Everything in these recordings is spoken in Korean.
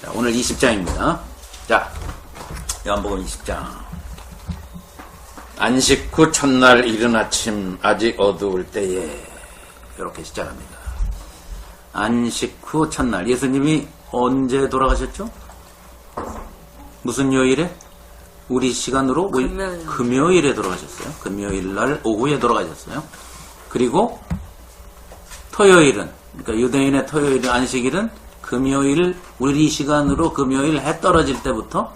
자, 오늘 20장입니다. 자, 요한복음 20장. 안식 후 첫날 이른 아침 아직 어두울 때에 이렇게 시작합니다. 안식 후 첫날. 예수님이 언제 돌아가셨죠? 무슨 요일에? 우리 시간으로 금요일에 돌아가셨어요. 금요일 날 오후에 돌아가셨어요. 그리고 토요일은, 그러니까 유대인의 토요일 안식일은 금요일, 우리 시간으로 금요일 해 떨어질 때부터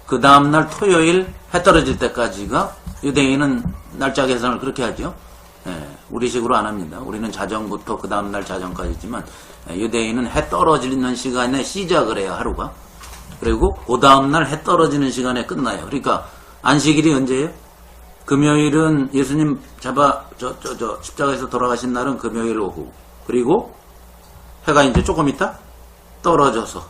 그 다음날 토요일 해 떨어질 때까지가, 유대인은 날짜 계산을 그렇게 하죠. 우리식으로 안 합니다. 우리는 자정부터 그 다음날 자정까지지만, 유대인은 해 떨어지는 시간에 시작을 해요, 하루가. 그리고 그 다음날 해 떨어지는 시간에 끝나요. 그러니까 안식일이 언제예요? 금요일은 예수님 십자가에서 돌아가신 날은 금요일 오후. 그리고 해가 이제 조금 있다 떨어져서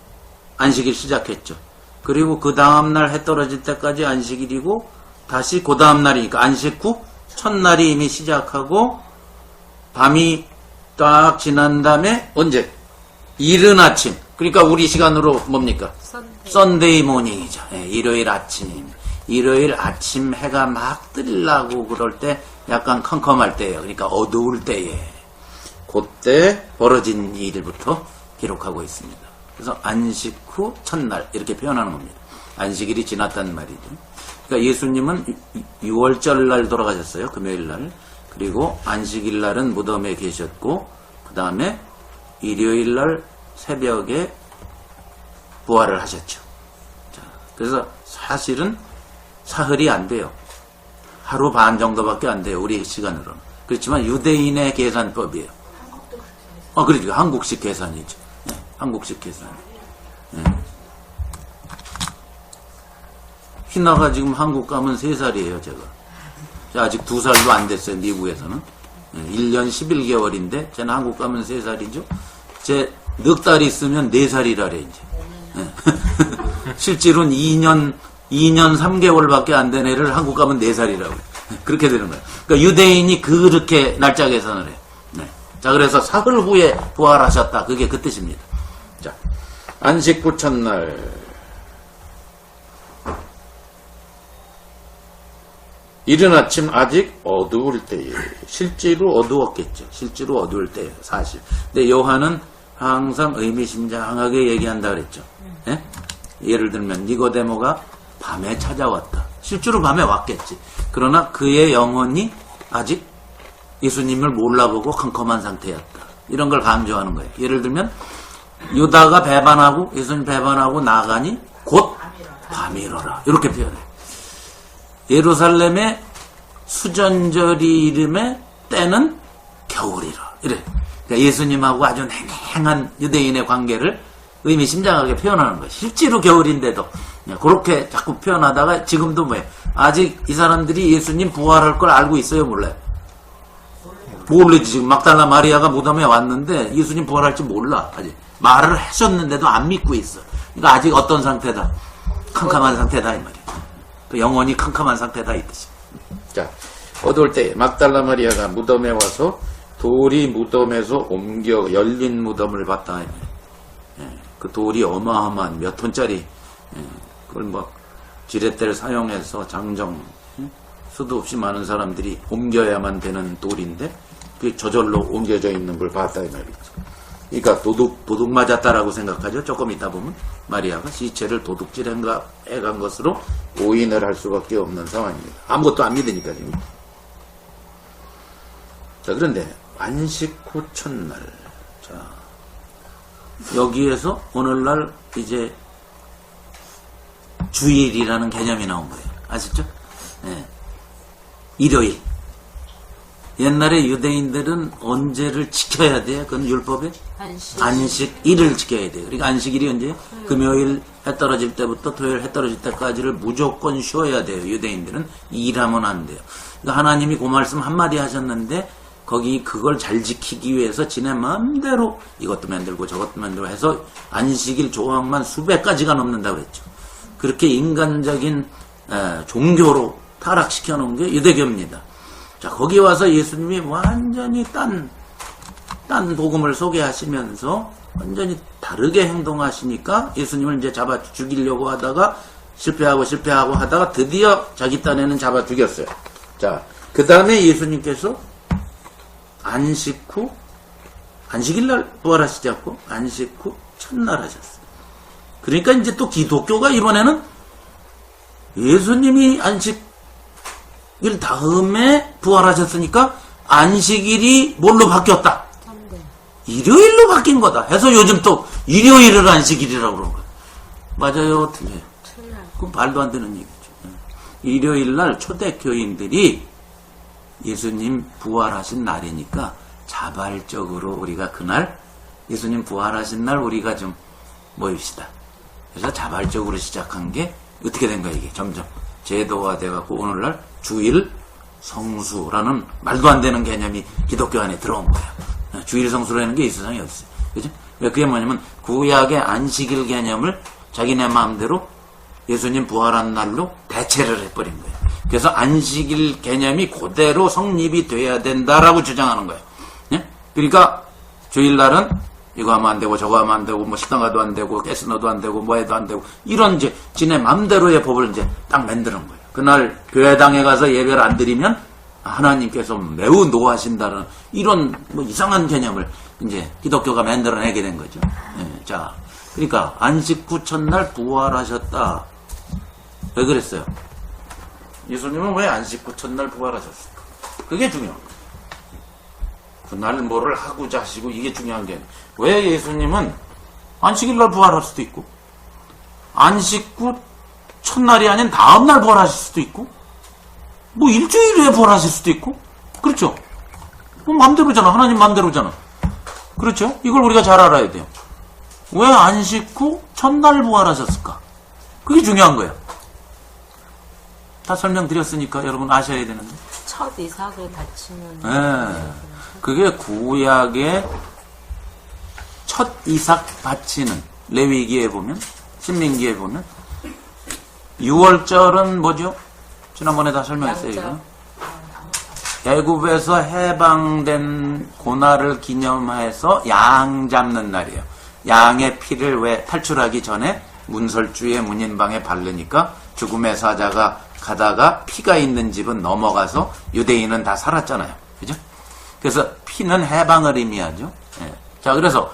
안식일 시작했죠. 그리고 그 다음날 해 떨어질 때까지 안식일이고, 다시 그 다음날이니까 안식 후 첫날이 이미 시작하고, 밤이 딱 지난 다음에 언제? 이른 아침. 그러니까 우리 시간으로 뭡니까? 썬데이 모닝이죠. 일요일 아침 해가 막 뜨려고 그럴 때, 약간 컴컴할 때예요. 그러니까 어두울 때에, 그때 벌어진 일부터 기록하고 있습니다. 그래서 안식 후 첫날 이렇게 표현하는 겁니다. 안식일이 지났단 말이죠. 그러니까 예수님은 6월절 날 돌아가셨어요. 금요일 날. 그리고 안식일 날은 무덤에 계셨고, 그 다음에 일요일 날 새벽에 부활을 하셨죠. 자, 그래서 사실은 사흘이 안 돼요. 하루 반 정도밖에 안 돼요. 우리 시간으로는. 그렇지만 유대인의 계산법이에요. 그러니까 한국식 계산이죠. 한국식 계산. 희나가 지금 한국 가면 3살이에요, 제가. 아직 2살도 안 됐어요, 미국에서는. 1년 11개월인데, 쟤는 한국 가면 3살이죠. 제 넉 달 있으면 4살이라래, 이제. 실제로는 2년 3개월밖에 안 된 애를 한국 가면 4살이라고. 그렇게 되는 거예요. 그러니까 유대인이 그렇게 날짜 계산을 해요. 자, 그래서 사흘 후에 부활하셨다. 그게 그 뜻입니다. 자, 안식 후 첫날. 이른 아침 아직 어두울 때에. 실제로 어두웠겠죠. 실제로 어두울 때예요, 사실. 근데 요한은 항상 의미심장하게 얘기한다 그랬죠. 예를 들면 니고데모가 밤에 찾아왔다. 실제로 밤에 왔겠지. 그러나 그의 영혼이 아직 예수님을 몰라보고 컴컴한 상태였다. 이런 걸 강조하는 거예요. 예를 들면 유다가 배반하고, 예수님 배반하고 나가니 곧 밤이로라. 이렇게 표현해요. 예루살렘의 수전절이 이름의 때는 겨울이라. 이래. 그러니까 예수님하고 아주 냉랭한 유대인의 관계를 의미심장하게 표현하는 거예요. 실제로 겨울인데도 그렇게 자꾸 표현하다가 지금도 뭐예요? 아직 이 사람들이 예수님 부활할 걸 알고 있어요? 몰라요? 모르지. 지금 막달라 마리아가 무덤에 왔는데 예수님 부활할지 몰라. 아직 말을 하셨는데도 안 믿고 있어. 그러니까 아직 어떤 상태다? 캄캄한 상태다, 이 말이에요. 또 영혼이 캄캄한 상태다, 이 뜻이. 자, 어두울 때 막달라 마리아가 무덤에 와서 돌이 무덤에서 옮겨 열린 무덤을 봤다. 그 돌이 어마어마한 몇 톤짜리, 그걸 막 지렛대를 사용해서 장정, 수도 없이 많은 사람들이 옮겨야만 되는 돌인데, 그게 저절로 옮겨져 있는 걸 봤다, 이 말이죠. 그러니까 도둑 맞았다라고 생각하죠. 조금 있다 보면 마리아가 시체를 도둑질해 간 것으로 오인을 할 수밖에 없는 상황입니다. 아무것도 안 믿으니까 지금. 자, 그런데 안식 후 첫날. 자, 여기에서 오늘날 이제 주일이라는 개념이 나온 거예요. 아시죠? 일요일. 옛날에 유대인들은 언제를 지켜야 돼요? 그건 율법에? 안식일을 지켜야 돼요. 그러니까 안식일이 언제예요? 금요일 해 떨어질 때부터 토요일 해 떨어질 때까지를 무조건 쉬어야 돼요. 유대인들은 일하면 안 돼요. 그러니까 하나님이 그 말씀 한마디 하셨는데, 그걸 잘 지키기 위해서 지네 마음대로 이것도 만들고 저것도 만들고 해서 안식일 조항만 수백 가지가 넘는다고 그랬죠. 그렇게 인간적인 종교로 타락시켜 놓은 게 유대교입니다. 자, 거기 와서 예수님이 완전히 딴 복음을 소개하시면서 완전히 다르게 행동하시니까 예수님을 이제 잡아 죽이려고 하다가 실패하고 하다가 드디어 자기 딴에는 잡아 죽였어요. 자, 그 다음에 예수님께서 안식 후, 안식일날 부활하시지 않고 안식 후 첫날 하셨어요. 그러니까 이제 또 기독교가 이번에는 예수님이 안식일 다음에 부활하셨으니까 안식일이 뭘로 바뀌었다? 일요일로 바뀐 거다 해서 요즘 또 일요일을 안식일이라고 그러는 거예요. 맞아요? 틀려요? 그건 말도 안 되는 얘기죠. 일요일날 초대교인들이 예수님 부활하신 날이니까 자발적으로 우리가 그날 예수님 부활하신 날 우리가 좀 모입시다. 그래서 자발적으로 시작한 게 어떻게 된 거야 이게 점점 제도화 돼갖고 오늘날 주일 성수라는 말도 안 되는 개념이 기독교 안에 들어온 거예요. 주일 성수라는 게 이 세상에 없어요. 그죠? 그게 뭐냐면 구약의 안식일 개념을 자기네 마음대로 예수님 부활한 날로 대체를 해버린 거예요. 그래서 안식일 개념이 그대로 성립이 돼야 된다라고 주장하는 거예요. 예? 그러니까 주일날은 이거 하면 안 되고 저거 하면 안 되고 뭐 식당 가도 안 되고 캐스노도 안 되고 뭐 해도 안 되고 이런 이제 지네 맘대로의 법을 이제 딱 만드는 거예요. 그날 교회당에 가서 예배를 안 드리면 하나님께서 매우 노하신다는 이런 뭐 이상한 개념을 이제 기독교가 만들어내게 된 거죠. 예, 자, 그러니까 안식 후 첫날 부활하셨다. 왜 그랬어요? 예수님은 왜 안식 후 첫날 부활하셨을까? 그게 중요한 거예요. 그날 뭐를 하고자 하시고 이게 중요한 게 아니에요. 왜 예수님은 안식일날 부활할 수도 있고 안식 후 첫날이 아닌 다음날 부활하실 수도 있고 뭐 일주일 후에 부활하실 수도 있고 그렇죠? 뭐 맘대로잖아. 하나님 맘대로잖아. 그렇죠? 이걸 우리가 잘 알아야 돼요. 왜 안식 후 첫날 부활하셨을까? 그게 중요한 거예요. 다 설명드렸으니까 여러분 아셔야 되는데. 첫 이삭을 바치는. 네. 그게 구약의 첫 이삭 바치는 레위기에 보면 신민기에 보면 6월절은 뭐죠? 지난번에 다 설명했어요. 이거. 애굽에서 해방된 고날을 기념해서 양 잡는 날이에요. 양의 피를 왜 탈출하기 전에 문설주의 문인방에 바르니까 죽음의 사자가 가다가 피가 있는 집은 넘어가서 유대인은 다 살았잖아요. 그죠? 그래서 피는 해방을 의미하죠. 예. 자, 그래서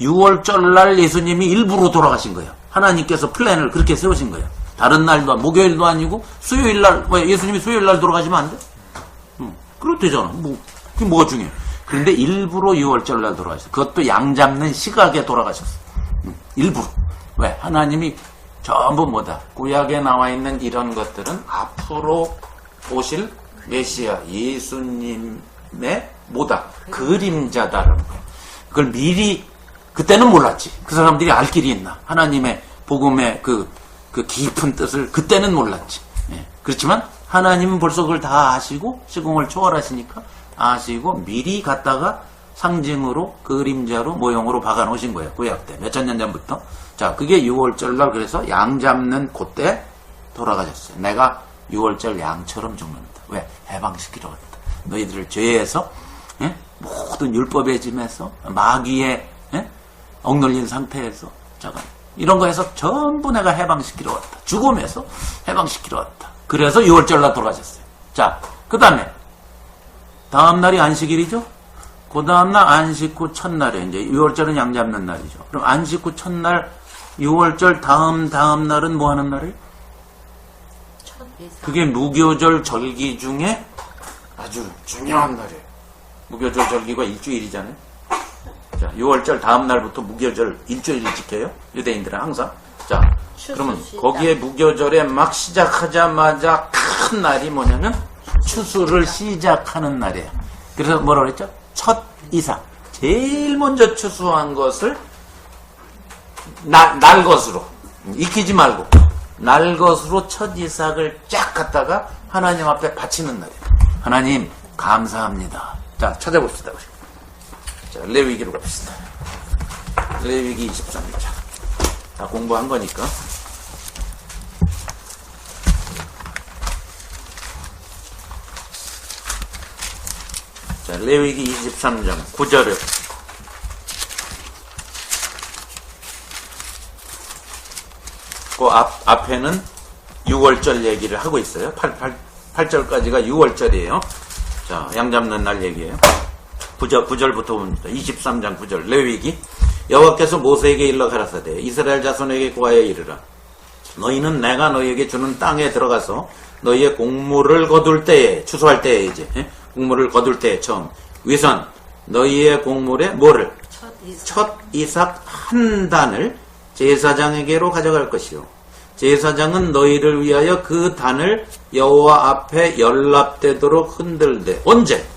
6월절 날 예수님이 일부러 돌아가신 거예요. 하나님께서 플랜을 그렇게 세우신 거예요. 다른 날도 목요일도 아니고 수요일 날 왜 예수님이 수요일 날 돌아가시면 안 돼? 그렇대잖아. 그게 뭐가 중요해? 그런데 일부러 6월절 날 돌아가셨어요. 그것도 양 잡는 시각에 돌아가셨어요. 일부러. 왜? 하나님이 전부 뭐다? 구약에 나와 있는 이런 것들은 앞으로 오실 메시아 예수님의 뭐다? 그림자다라는 거예요. 그걸 미리 그때는 몰랐지. 그 사람들이 알 길이 있나? 하나님의 복음의 그 깊은 뜻을 그때는 몰랐지. 예. 그렇지만 하나님은 벌써 그걸 다 아시고 시공을 초월하시니까 아시고 미리 갔다가 상징으로 그림자로 모형으로 박아 놓으신 거예요. 구약 때 몇천 년 전부터. 자, 그게 6월절 날 그래서 양 잡는 그때 돌아가셨어요. 내가 6월절 양처럼 죽는다. 왜? 해방시키러 왔다. 너희들을 죄에서 예? 모든 율법의 짐에서 마귀의 예? 억눌린 상태에서 잠깐 이런 거에서 전부 내가 해방시키러 왔다. 죽음에서 해방시키러 왔다. 그래서 6월절 날 돌아가셨어요. 자, 그 다음에 다음 날이 안식일이죠. 그 다음 날 안식 후 첫날에 이제 6월절은 양 잡는 날이죠. 그럼 안식 후 첫날 6월절 다음 날은 뭐 하는 날이에요? 그게 무교절 절기 중에 아주 중요한 날이에요. 무교절 절기가 일주일이잖아요. 자, 6월절 다음 날부터 무교절 일주일을 지켜요. 유대인들은 항상. 자, 그러면 거기에 무교절에 막 시작하자마자 큰 날이 뭐냐면 추수를 시작하는 날이에요. 그래서 뭐라 그랬죠? 첫 이삭. 제일 먼저 추수한 것을 날 것으로 익히지 말고 날 것으로 첫 이삭을 쫙 갖다가 하나님 앞에 바치는 날이에요. 하나님 감사합니다. 자, 찾아봅시다. 자, 레위기로 갑시다. 레위기 23장. 다 공부한 거니까. 자, 레위기 23장 9절에 그 앞에는 6월절 얘기를 하고 있어요. 8절까지가 6월절이에요. 자, 양 잡는 날 얘기예요. 9절부터 봅니다. 23장 9절 레위기. 여호와께서 모세에게 일러 가라사대 이스라엘 자손에게 고하여 이르라. 너희는 내가 너희에게 주는 땅에 들어가서 너희의 곡물을 거둘 때에, 추수할 때에 이제 곡물을 거둘 때에 처음 위선 너희의 곡물에 뭐를? 첫 이삭 한 단을 제사장에게로 가져갈 것이요. 제사장은 너희를 위하여 그 단을 여호와 앞에 연납되도록 흔들되 언제?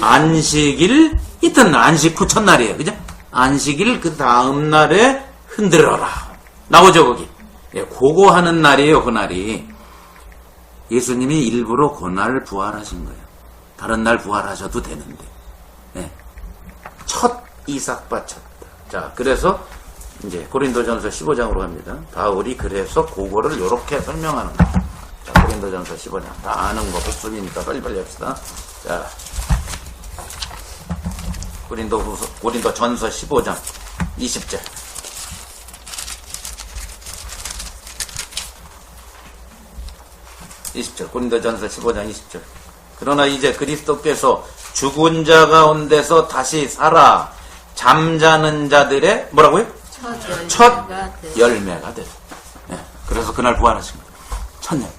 안식일 이튿날, 안식 후 첫날이에요. 그죠? 안식일 그 다음 날에 흔들어라. 나오죠, 거기. 예, 그거 하는 날이에요, 그날이. 예수님이 일부러 그날 부활하신 거예요. 다른 날 부활하셔도 되는데. 예. 첫 이삭 바쳤다. 자, 그래서 이제 고린도전서 15장으로 갑니다. 바울이 그래서 그거를 이렇게 설명하는 거예요. 자, 고린도전서 15장. 다 아는 거 복습이니까 빨리빨리 합시다. 자, 고린도전서 15장 20절. 20절. 고린도전서 15장 20절. 그러나 이제 그리스도께서 죽은 자 가운데서 다시 살아 잠자는 자들의 뭐라고요? 첫 열매가 됐다. 네. 그래서 그날 부활하신 거예요. 첫 열매.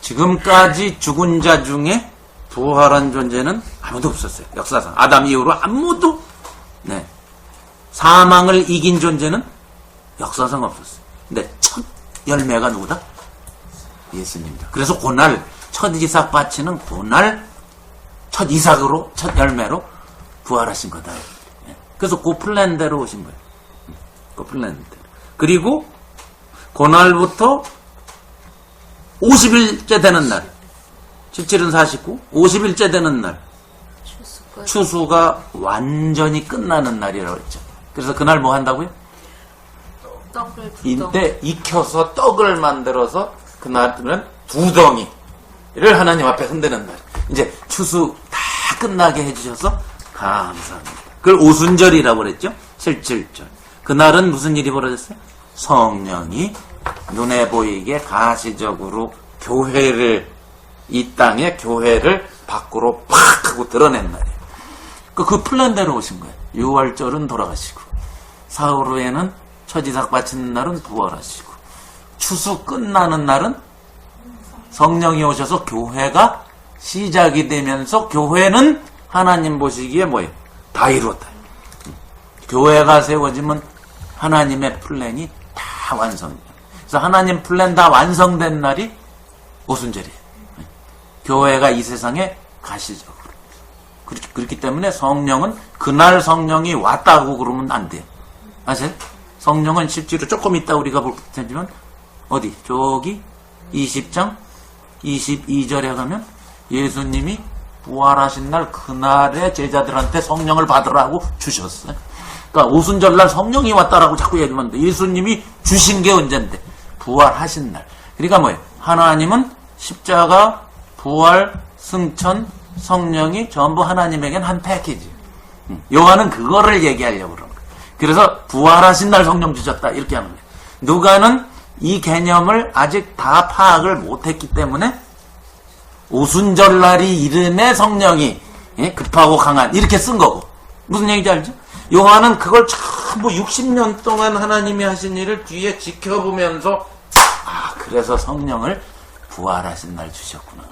지금까지 죽은 자 중에 부활한 존재는 아무도 없었어요. 역사상. 아담 이후로 아무도 네. 사망을 이긴 존재는 역사상 없었어요. 근데 첫 열매가 누구다? 예수님이다. 그래서 그날 첫 이삭 바치는 그날 첫 이삭으로 첫 열매로 부활하신 거다. 예. 그래서 그 플랜대로 오신 거예요. 그 플랜대로. 그리고 그날부터 50일째 되는 날 17은 49, 50일째 되는 날 추수가 완전히 끝나는 날이라고 했죠. 그래서 그날 뭐 한다고요? 이때 익혀서 떡을 만들어서 그날은 두 덩이를 하나님 앞에 흔드는 날. 이제 추수 다 끝나게 해주셔서 감사합니다. 그걸 오순절이라고 그랬죠. 77절. 그날은 무슨 일이 벌어졌어요? 성령이 눈에 보이게 가시적으로 교회를 이 땅에 교회를 밖으로 팍 하고 드러낸 날이에요. 그 플랜대로 오신 거예요. 6월절은 돌아가시고 사흘후에는 첫 이삭 바치는 날은 부활하시고 추수 끝나는 날은 성령이 오셔서 교회가 시작이 되면서 교회는 하나님 보시기에 뭐예요? 다 이루었다. 교회가 세워지면 하나님의 플랜이 다 완성돼요. 그래서 하나님 플랜 다 완성된 날이 오순절이에요. 교회가 이 세상에 가시적으로. 그렇기 때문에 성령은 그날 성령이 왔다고 그러면 안 돼요. 아세요? 성령은 실제로 조금 있다 우리가 볼 텐지만 어디? 저기 20장 22절에 가면 예수님이 부활하신 날 그날에 제자들한테 성령을 받으라고 주셨어요. 그러니까 오순절날 성령이 왔다라고 자꾸 얘기하는데 예수님이 주신 게 언젠데? 부활하신 날. 그러니까 뭐예요? 하나님은 십자가, 부활, 승천, 성령이 전부 하나님에겐 한 패키지. 요한은 그거를 얘기하려고 그러는 거예요. 그래서 부활하신 날 성령 주셨다 이렇게 하는 거예요. 누가는 이 개념을 아직 다 파악을 못했기 때문에 오순절날이 이름에 성령이 급하고 강한 이렇게 쓴 거고. 무슨 얘기인지 알죠? 요한은 그걸 전부 60년 동안 하나님이 하신 일을 뒤에 지켜보면서 그래서 성령을 부활하신 날 주셨구나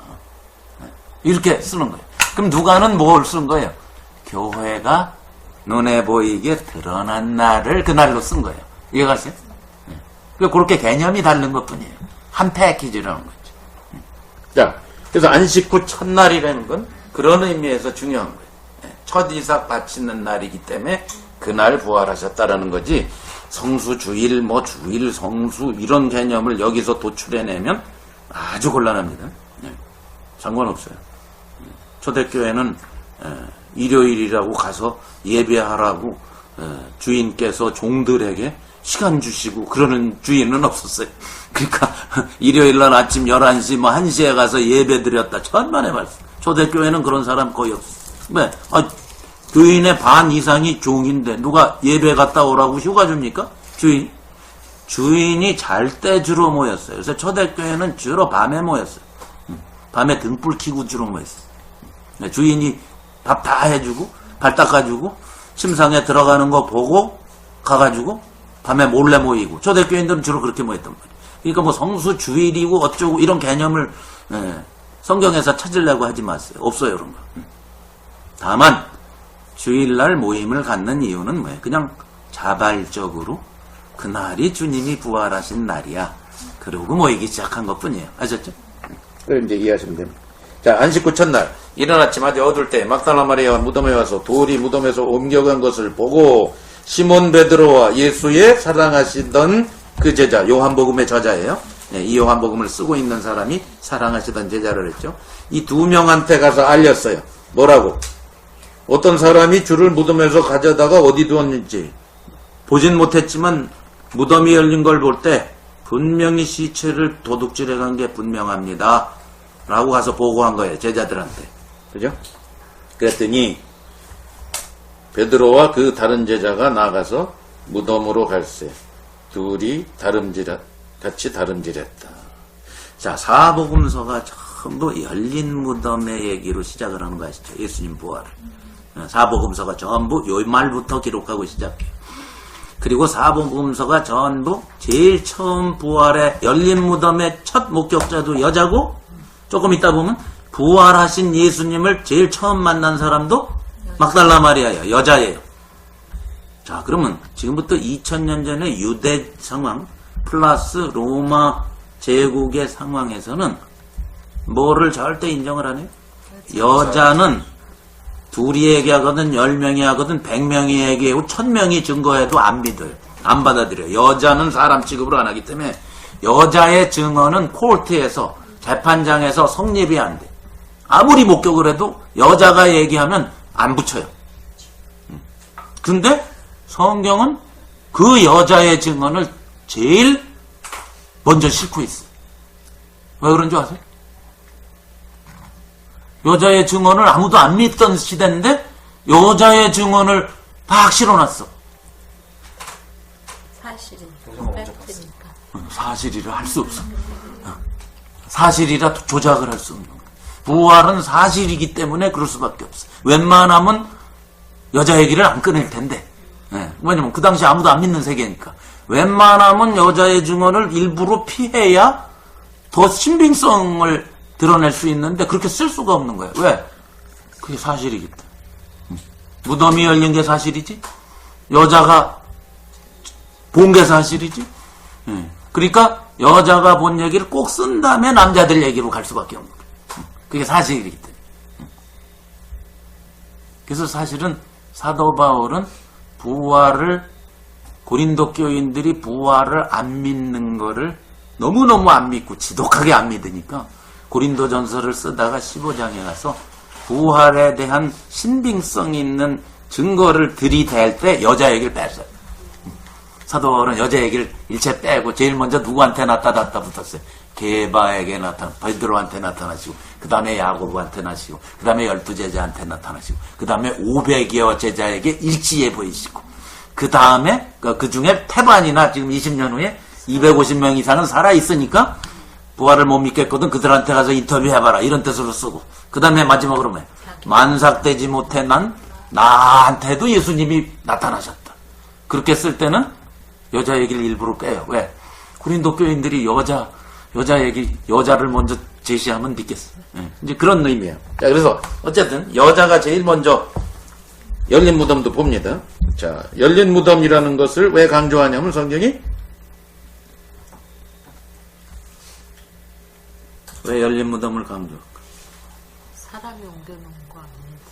이렇게 쓰는 거예요. 그럼 누가는 뭘 쓴 거예요? 교회가 눈에 보이게 드러난 날을 그날로 쓴 거예요. 이해가세요? 그렇게 개념이 다른 것뿐이에요. 한 패키지라는 거죠. 자, 그래서 안식 후 첫날이라는 건 그런 의미에서 중요한 거예요. 첫 이삭 바치는 날이기 때문에 그날 부활하셨다라는 거지. 성수 주일, 뭐 주일, 성수 이런 개념을 여기서 도출해내면 아주 곤란합니다. 상관없어요. 초대교회는 일요일이라고 가서 예배하라고 주인께서 종들에게 시간 주시고 그러는 주인은 없었어요. 그러니까 일요일날 아침 11시 뭐 1시에 가서 예배 드렸다. 천만의 말씀. 초대교회는 그런 사람 거의 없어요. 왜? 교인의 반 이상이 종인데 누가 예배 갔다 오라고 휴가 줍니까? 주인. 주인이 잘 때 주로 모였어요. 그래서 초대교회는 주로 밤에 모였어요. 밤에 등불 켜고 주로 모였어요. 주인이 밥 다 해주고 발 닦아주고 침상에 들어가는 거 보고 가가지고 밤에 몰래 모이고, 초대교인들은 주로 그렇게 모였단 말이에요. 그러니까 뭐 성수 주일이고 어쩌고 이런 개념을 성경에서 찾으려고 하지 마세요. 없어요, 그런 거. 다만 주일날 모임을 갖는 이유는 뭐예요? 그냥 자발적으로 그날이 주님이 부활하신 날이야. 그러고 모이기 시작한 것뿐이에요. 아셨죠? 그럼 이제 이해하시면 됩니다. 자, 안식 후 첫날 이른 아침 아주 어둘 때 막달라 마리아가 무덤에 와서 돌이 무덤에서 옮겨간 것을 보고 시몬 베드로와 예수의 사랑하시던 그 제자, 요한복음의 저자예요. 이 요한복음을 쓰고 있는 사람이 사랑하시던 제자를 했죠. 이 두 명한테 가서 알렸어요. 뭐라고? 어떤 사람이 주를 무덤에서 가져다가 어디 두었는지 보진 못했지만 무덤이 열린 걸 볼 때 분명히 시체를 도둑질해 간 게 분명합니다. 라고 가서 보고한 거예요. 제자들한테. 그죠? 그랬더니 베드로와 그 다른 제자가 나가서 무덤으로 갈세. 둘이 같이 다름질했다. 자, 사복음서가 전부 열린 무덤의 얘기로 시작을 하는 거 아시죠? 예수님 부활을. 사복음서가 전부 요 말부터 기록하고 시작해요. 그리고 사복음서가 전부 제일 처음 부활의 열린 무덤의 첫 목격자도 여자고, 조금 있다 보면 부활하신 예수님을 제일 처음 만난 사람도 막달라 마리아예요. 여자예요. 자, 그러면 지금부터 2000년 전의 유대 상황 플러스 로마 제국의 상황에서는 뭐를 절대 인정을 안 해요? 여자는 둘이 얘기하거든 10명이 하거든 100명이 얘기하고 1000명이 증거해도 안 믿어요. 안 받아들여요. 여자는 사람 취급으로 안 하기 때문에 여자의 증언은 코르트에서 재판장에서 성립이 안 돼. 아무리 목격을 해도 여자가 얘기하면 안 붙여요. 근데 성경은 그 여자의 증언을 제일 먼저 싣고 있어요. 왜 그런 줄 아세요? 여자의 증언을 아무도 안 믿던 시대인데 여자의 증언을 막 실어놨어. 사실은 팩트니까. 사실이라 할 수 없어. 사실이라 조작을 할 수 없는 거야. 부활은 사실이기 때문에 그럴 수밖에 없어. 웬만하면 여자 얘기를 안 꺼낼 텐데. 왜냐면 그 당시 아무도 안 믿는 세계니까. 웬만하면 여자의 증언을 일부러 피해야 더 신빙성을 드러낼 수 있는데 그렇게 쓸 수가 없는 거예요. 왜? 그게 사실이기 때문에. 무덤이 열린 게 사실이지? 여자가 본 게 사실이지? 그러니까 여자가 본 얘기를 꼭 쓴 다음에 남자들 얘기로 갈 수밖에 없는 거예요. 그게 사실이기 때문에. 그래서 사실은 사도 바울은 부활을, 고린도 교인들이 부활을 안 믿는 거를 너무너무 안 믿고 지독하게 안 믿으니까 고린도 전서를 쓰다가 15장에 가서 부활에 대한 신빙성 있는 증거를 들이댈 때 여자 얘기를 뺐어요. 사도 바울은 여자 얘기를 일체 빼고 제일 먼저 누구한테 나타났다 붙었어요. 게바에게 베드로한테 나타나시고, 그 다음에 야고보한테 나시고, 그 다음에 12제자한테 나타나시고, 그 다음에 500여 제자에게 일지에 보이시고, 그 다음에 그 중에 태반이나 지금 20년 후에 250명 이상은 살아있으니까 부활을 못 믿겠거든 그들한테 가서 인터뷰해봐라 이런 뜻으로 쓰고, 그 다음에 마지막으로 뭐야? 만삭되지 못해 난 나한테도 예수님이 나타나셨다. 그렇게 쓸 때는 여자 얘기를 일부러 빼요. 왜? 고린도 교인들이 여자를 먼저 제시하면 믿겠어. 이제 그런 의미예요. 자, 그래서 어쨌든 여자가 제일 먼저 열린 무덤도 봅니다. 자, 열린 무덤이라는 것을 왜 강조하냐면 성경이 왜 열린 무덤을 강조할까? 사람이 옮겨놓은 거 아닙니다.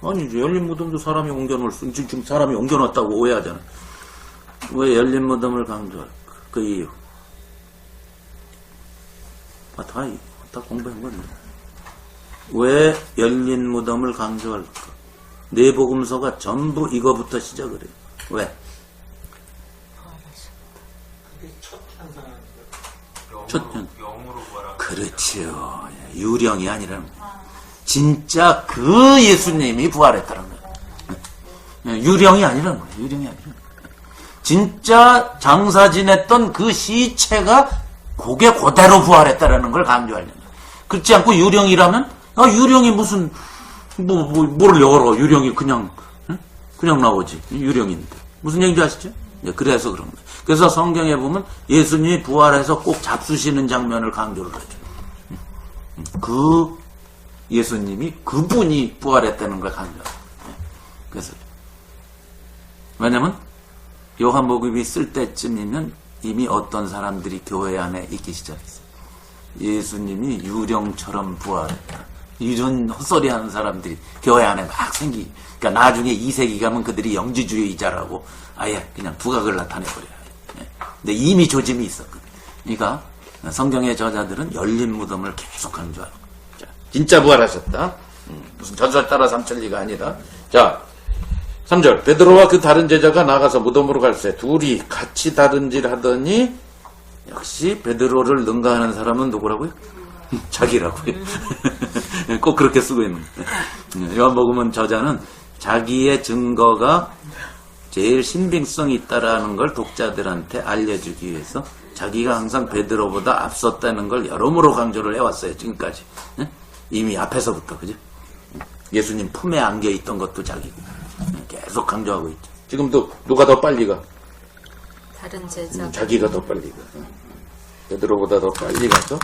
아니죠. 열린 무덤도 사람이 옮겨놓을 수, 지금 사람이 옮겨놨다고 오해하잖아. 왜 열린 무덤을 강조할까? 그 이유. 다 공부한 건데. 왜 열린 무덤을 강조할까? 네 복음서가 전부 이거부터 시작을 해요. 왜? 첫 현상. 그렇지요. 유령이 아니라 진짜 그 예수님이 부활했다는 거예요. 유령이 아니라는 거예요. 유령이 아니라. 진짜 장사 지냈던 그 시체가 그게 그대로 부활했다라는 걸 강조하려는 거예요. 그렇지 않고 유령이라면 유령이 무슨 뭐를 열어. 유령이 그냥 나오지. 유령인데 무슨 얘기인지 아시죠? 그래서 그런 거예요. 그래서 성경에 보면 예수님이 부활해서 꼭 잡수시는 장면을 강조를 하죠. 그 예수님이 그분이 부활했다는 걸 강조해요. 그래서 왜냐면 요한복음이 쓸 때쯤이면 이미 어떤 사람들이 교회 안에 있기 시작했어요. 예수님이 유령처럼 부활했다. 이런 헛소리 하는 사람들이 교회 안에 막 생기. 그러니까 나중에 2세기 가면 그들이 영지주의자라고 아예 그냥 두각을 나타내버려요. 근데 이미 조짐이 있었거든요. 그러니까 성경의 저자들은 열린 무덤을 계속 강조하는 거예요. 자, 진짜 부활하셨다. 무슨 전설 따라 삼천리가 아니라. 자, 3절. 베드로와 그 다른 제자가 나가서 무덤으로 갈새 둘이 같이 다른질 하더니 역시 베드로를 능가하는 사람은 누구라고요? 자기라고요. 꼭 그렇게 쓰고 있는 거예요. 요한복음 저자는 자기의 증거가 제일 신빙성이 있다라는 걸 독자들한테 알려주기 위해서 자기가 항상 베드로보다 앞섰다는 걸 여러모로 강조를 해왔어요. 지금까지. 이미 앞에서부터. 그죠? 예수님 품에 안겨있던 것도 자기고 계속 강조하고 있죠. 지금도 누가 더 빨리 가? 다른 제자. 자기가 더 빨리 가. 베드로보다 더 빨리 가서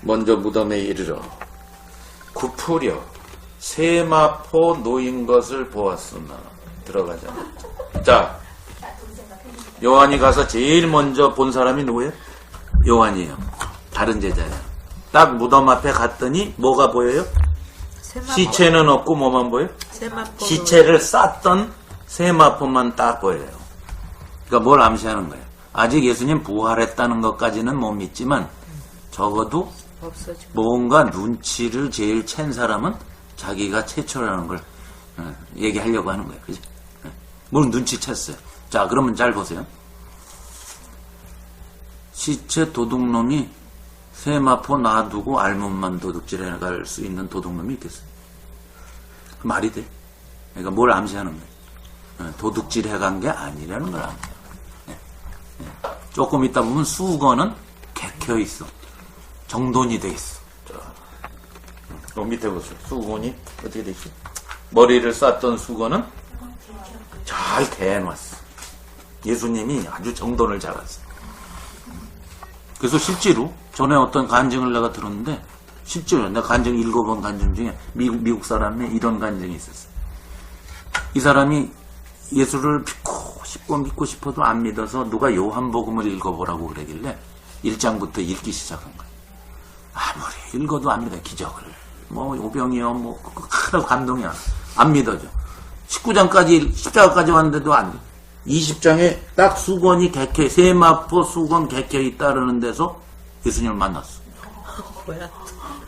먼저 무덤에 이르러 굽으려 세마포 놓인 것을 보았으나 들어가자. 자, 요한이 가서 제일 먼저 본 사람이 누구예요? 요한이에요. 다른 제자예요. 딱 무덤 앞에 갔더니 뭐가 보여요? 시체는 없고 뭐만 보여요? 세마포. 시체를 쌌던 세마포만 딱 보여요. 그러니까 뭘 암시하는 거예요? 아직 예수님 부활했다는 것까지는 못 믿지만 적어도 없어지고. 뭔가 눈치를 제일 챈 사람은 자기가 최초라는 걸 얘기하려고 하는 거예요. 그죠? 뭘 눈치챘어요. 자, 그러면 잘 보세요. 시체 도둑놈이 세마포 놔두고 알몸만 도둑질해 갈 수 있는 도둑놈이 있겠어요? 말이 돼? 그러니까 뭘 암시하는 거예요? 도둑질해 간 게 아니라는 걸 암시해요. 조금 있다 보면 수건은 객혀 있어. 정돈이 돼 있어. 밑에 보세요. 수건이 어떻게 돼 있어? 머리를 쌌던 수건은 잘 대해놨어. 예수님이 아주 정돈을 잘했어. 그래서 실제로 전에 어떤 간증을 내가 들었는데 실제로 내가 간증 읽어본 간증 중에 미국 사람의 이런 간증이 있었어. 이 사람이 예수를 믿고 싶어도 안 믿어서 누가 요한복음을 읽어보라고 그러길래 1장부터 읽기 시작한 거야. 아무리 읽어도 안 믿어. 기적을 오병이요 하나도 감동이 안 믿어져. 19장까지 10장까지 왔는데도 안 돼. 20장에 딱 수건이 객혀 세마포 수건 객혀 있다라는 데서 예수님을 만났어. 뭐야?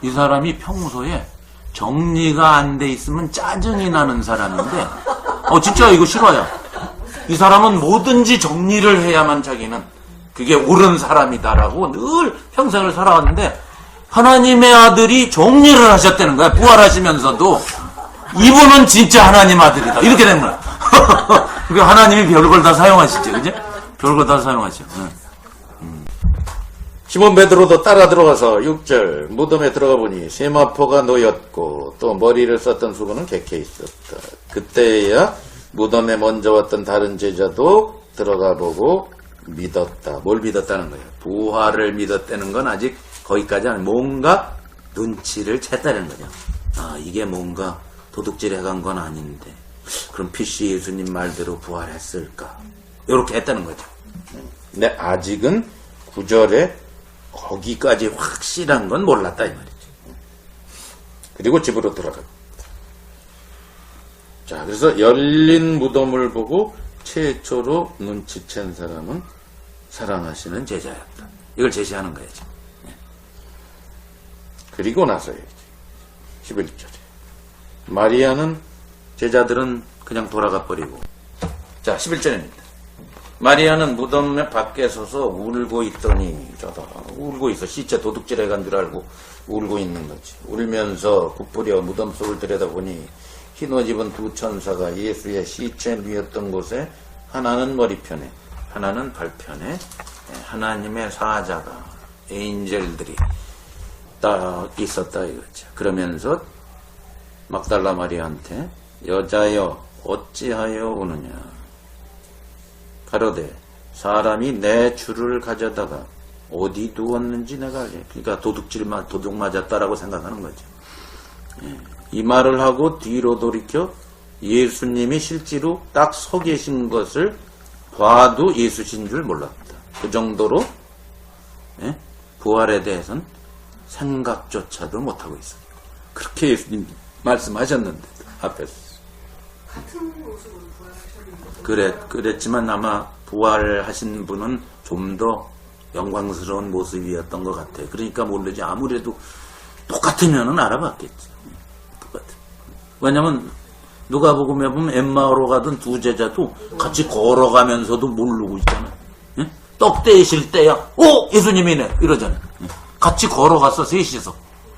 이 사람이 평소에 정리가 안 돼 있으면 짜증이 나는 사람인데 진짜 이거 싫어요. 이 사람은 뭐든지 정리를 해야만 자기는 그게 옳은 사람이다라고 늘 평생을 살아왔는데 하나님의 아들이 정리를 하셨다는 거야. 부활하시면서도 이분은 진짜 하나님 아들이다. 이렇게 된 거야. 그 하나님이 별걸 다 사용하시죠. 그죠? 별걸 다 사용하죠. 시몬 베드로도 따라 들어가서 6절 무덤에 들어가 보니 세마포가 놓였고 또 머리를 썼던 수건은 객혀 있었다. 그때야 무덤에 먼저 왔던 다른 제자도 들어가 보고 믿었다. 뭘 믿었다는 거예요? 부활을 믿었다는 건 아직 거기까지 아니고 뭔가 눈치를 챘다는 거죠. 이게 뭔가 도둑질해 간 건 아닌데 그럼 PC 예수님 말대로 부활했을까? 이렇게 했다는 거죠. 근데 아직은 9절에 거기까지 확실한 건 몰랐다 이 말이죠. 그리고 집으로 들어갔다. 자, 그래서 열린 무덤을 보고 최초로 눈치챈 사람은 사랑하시는 제자였다. 이걸 제시하는 거예요. 그리고 나서요. 11절에 마리아는 제자들은 그냥 돌아가 버리고 자 11절입니다. 마리아는 무덤 밖에 서서 울고 있더니 울고 있어. 시체 도둑질해 간 줄 알고 울고 있는 거지. 울면서 굽으려 무덤 속을 들여다보니 흰 옷 입은 두 천사가 예수의 시체 누였던 곳에 하나는 머리편에 하나는 발편에 하나님의 사자가 에인젤들이 딱 있었다 이거죠. 그러면서 막달라 마리아한테 여자여 어찌하여 우느냐 가로되 사람이 내 주를 가져다가 어디 두었는지 내가 알지. 그러니까 도둑 맞았다라고 생각하는 거죠. 이 말을 하고 뒤로 돌이켜 예수님이 실제로 딱 서 계신 것을 봐도 예수신 줄 몰랐다. 그 정도로 부활에 대해서는 생각조차도 못하고 있어요. 그렇게 예수님 말씀하셨는데 앞에서. 같은 모습으로 부활하셨는데. 그랬지만 아마 부활하신 분은 좀 더 영광스러운 모습이었던 것 같아요. 그러니까 모르지 아무래도 똑같으면은 알아봤겠지. 똑같아. 왜냐면 누가복음에 보면 엠마오로 가던 두 제자도 같이 걸어가면서도 모르고 있잖아. 예? 떡 떼실 때야, 예수님이네 이러잖아. 같이 걸어갔어 셋이서.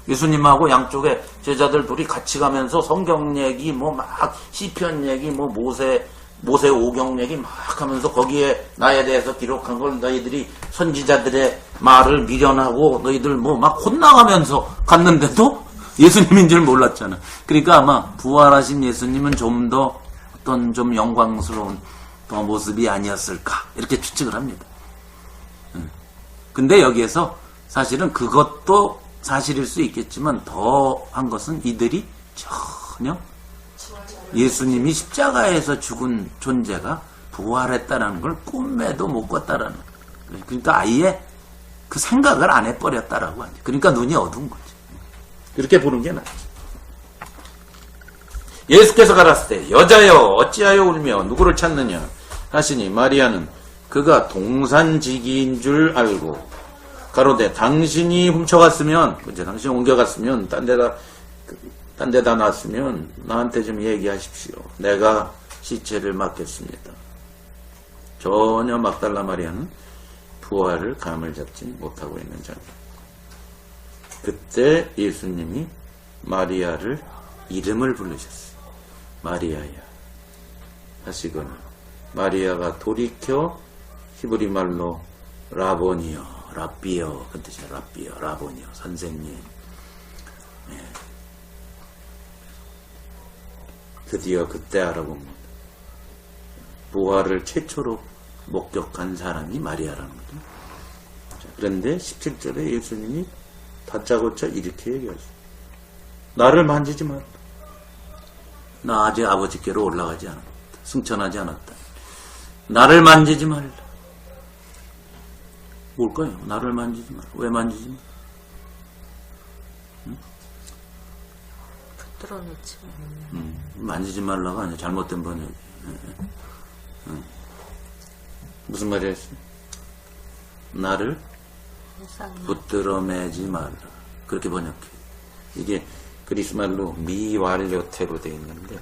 예수님하고 양쪽에 제자들 둘이 같이 가면서 성경 얘기 막 시편 얘기 모세 오경 얘기 막 하면서 거기에 나에 대해서 기록한 걸 너희들이 선지자들의 말을 미련하고 너희들 막 혼나가면서 갔는데도 예수님인 줄 몰랐잖아. 그러니까 아마 부활하신 예수님은 좀 더 어떤 좀 영광스러운 모습이 아니었을까 이렇게 추측을 합니다. 근데 여기에서 사실은 그것도 사실일 수 있겠지만 더한 것은 이들이 전혀 예수님이 십자가에서 죽은 존재가 부활했다는 걸 꿈에도 못 꿨다라는 거예요. 그러니까 아예 그 생각을 안 해버렸다라고 하죠. 그러니까 눈이 어두운 거죠. 그렇게 보는 게 낫지. 예수께서 가라사대 여자여 어찌하여 울며 누구를 찾느냐 하시니 마리아는 그가 동산지기인 줄 알고 가로되 당신이 훔쳐갔으면 당신이 옮겨갔으면 딴 데다 놨으면 나한테 좀 얘기하십시오. 내가 시체를 맡겠습니다. 전혀 막달라 마리아는 부활을 감을 잡지 못하고 있는 자입니다. 그때 예수님이 마리아를 이름을 부르셨어요. 마리아야 하시거나 마리아가 돌이켜 히브리 말로 라보니요 랍비요 그 뜻이에요. 랍비요 라보니요 선생님. 드디어 그때 알아봅니다. 부활을 최초로 목격한 사람이 마리아라는 거죠. 그런데 17절에 예수님이 다짜고짜 이렇게 얘기하죠. 나를 만지지 마라. 나 아직 아버지께로 올라가지 않았다. 승천하지 않았다. 나를 만지지 말라. 뭘까요? 나를 만지지 마라. 왜 만지지 마라? 붙들어놓지 만지지 말라가 아니라 잘못된 번역이. 무슨 말이었어요? 나를 붙들어 매지 말라. 그렇게 번역해. 이게 그리스 말로 미완료태로 되어 있는데,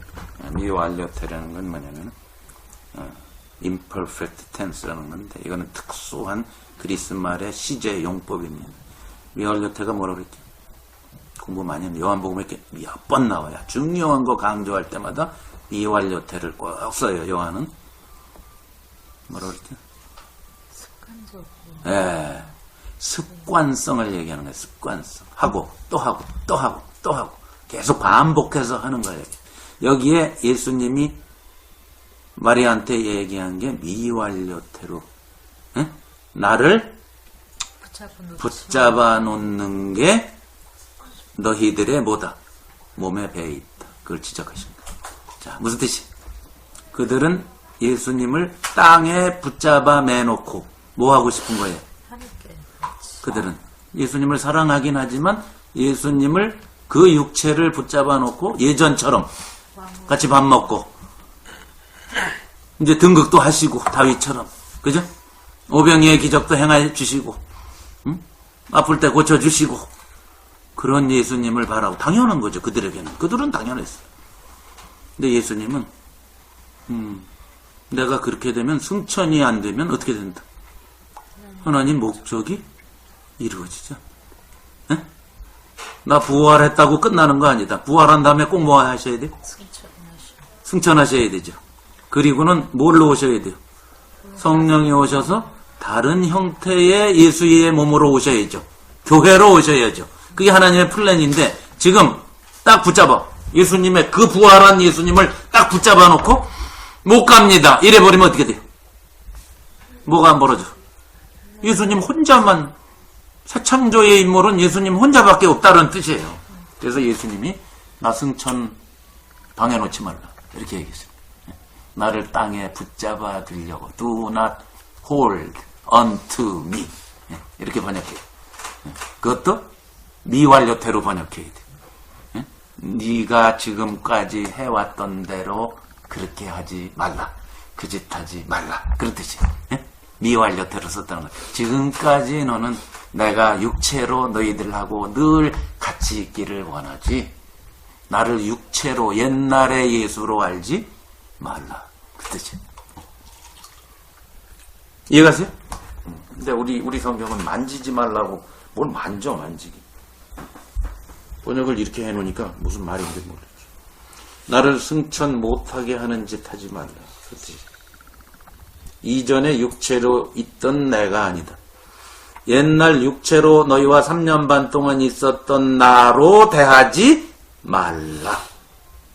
미완료태라는 건 뭐냐면, imperfect tense라는 건데, 이거는 특수한 그리스 말의 시제 용법입니다. 미완료태가 뭐라고 그랬죠? 공부 많이 하면 요한복음에 이렇게 몇 번 나와요. 중요한 거 강조할 때마다 미완료태를 꼭 써요. 요한은 뭐라고 그랬죠? 습관적으로. 예, 습관성을 얘기하는 거예요. 습관성. 하고 또 하고 또 하고 또 하고 계속 반복해서 하는 거예요. 여기에 예수님이 마리아한테 얘기한 게 미완료태로 나를 붙잡아 놓는 게 너희들의 뭐다? 몸에 배에 있다. 그걸 지적하신 거예요. 자, 무슨 뜻이? 그들은 예수님을 땅에 붙잡아 매놓고 뭐 하고 싶은 거예요? 함께. 그들은 예수님을 사랑하긴 하지만 예수님을 그 육체를 붙잡아 놓고 예전처럼 같이 밥 먹고 이제 등극도 하시고 다윗처럼 그죠? 오병이의 기적도 행해 주시고 아플 때 고쳐 주시고 그런 예수님을 바라고 당연한 거죠. 그들에게는. 그들은 당연했어요. 근데 예수님은 내가 그렇게 되면 승천이 안 되면 어떻게 된다? 하나님 목적이 이루어지죠. 에? 나 부활했다고 끝나는 거 아니다. 부활한 다음에 꼭 뭐 하셔야 돼요? 승천하셔야 되죠. 그리고는 뭘로 오셔야 돼요? 성령이 오셔서 다른 형태의 예수의 몸으로 오셔야죠. 교회로 오셔야죠. 그게 하나님의 플랜인데 지금 딱 붙잡아. 예수님의 그 부활한 예수님을 딱 붙잡아 놓고 못 갑니다. 이래 버리면 어떻게 돼요? 뭐가 안 벌어져? 예수님 혼자만, 새창조의 인물은 예수님 혼자밖에 없다는 뜻이에요. 그래서 예수님이 나승천 방해 놓지 말라 이렇게 얘기했어요. 나를 땅에 붙잡아 들려고 do not hold unto me 이렇게 번역해요. 그것도 미완료태로 번역해야 돼. 네가 지금까지 해왔던 대로 그렇게 하지 말라. 그 짓 하지 말라. 그런 뜻이에요. 미완료태로 썼다는 거예요. 지금까지 너는 내가 육체로 너희들하고 늘 같이 있기를 원하지 나를 육체로 옛날의 예수로 알지 말라. 그 뜻이에요. 이해가세요? 근데 우리 성경은 만지지 말라고 뭘 만지기. 번역을 이렇게 해놓으니까 무슨 말인지 모르겠어. 나를 승천 못하게 하는 짓 하지 말라. 그 뜻이에요. 이전에 육체로 있던 내가 아니다. 옛날 육체로 너희와 3년 반 동안 있었던 나로 대하지 말라.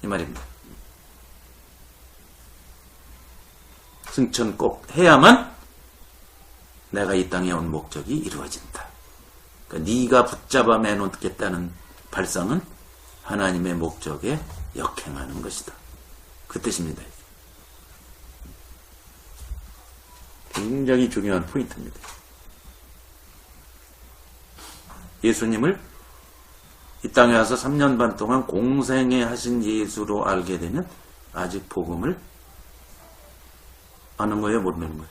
이 말입니다. 승천 꼭 해야만 내가 이 땅에 온 목적이 이루어진다. 그러니까 네가 붙잡아 매놓겠다는 발상은 하나님의 목적에 역행하는 것이다. 그 뜻입니다. 굉장히 중요한 포인트입니다. 예수님을 이 땅에 와서 3년 반 동안 공생애 하신 예수로 알게 되면 아직 복음을 아는 거예요? 모르는 거예요?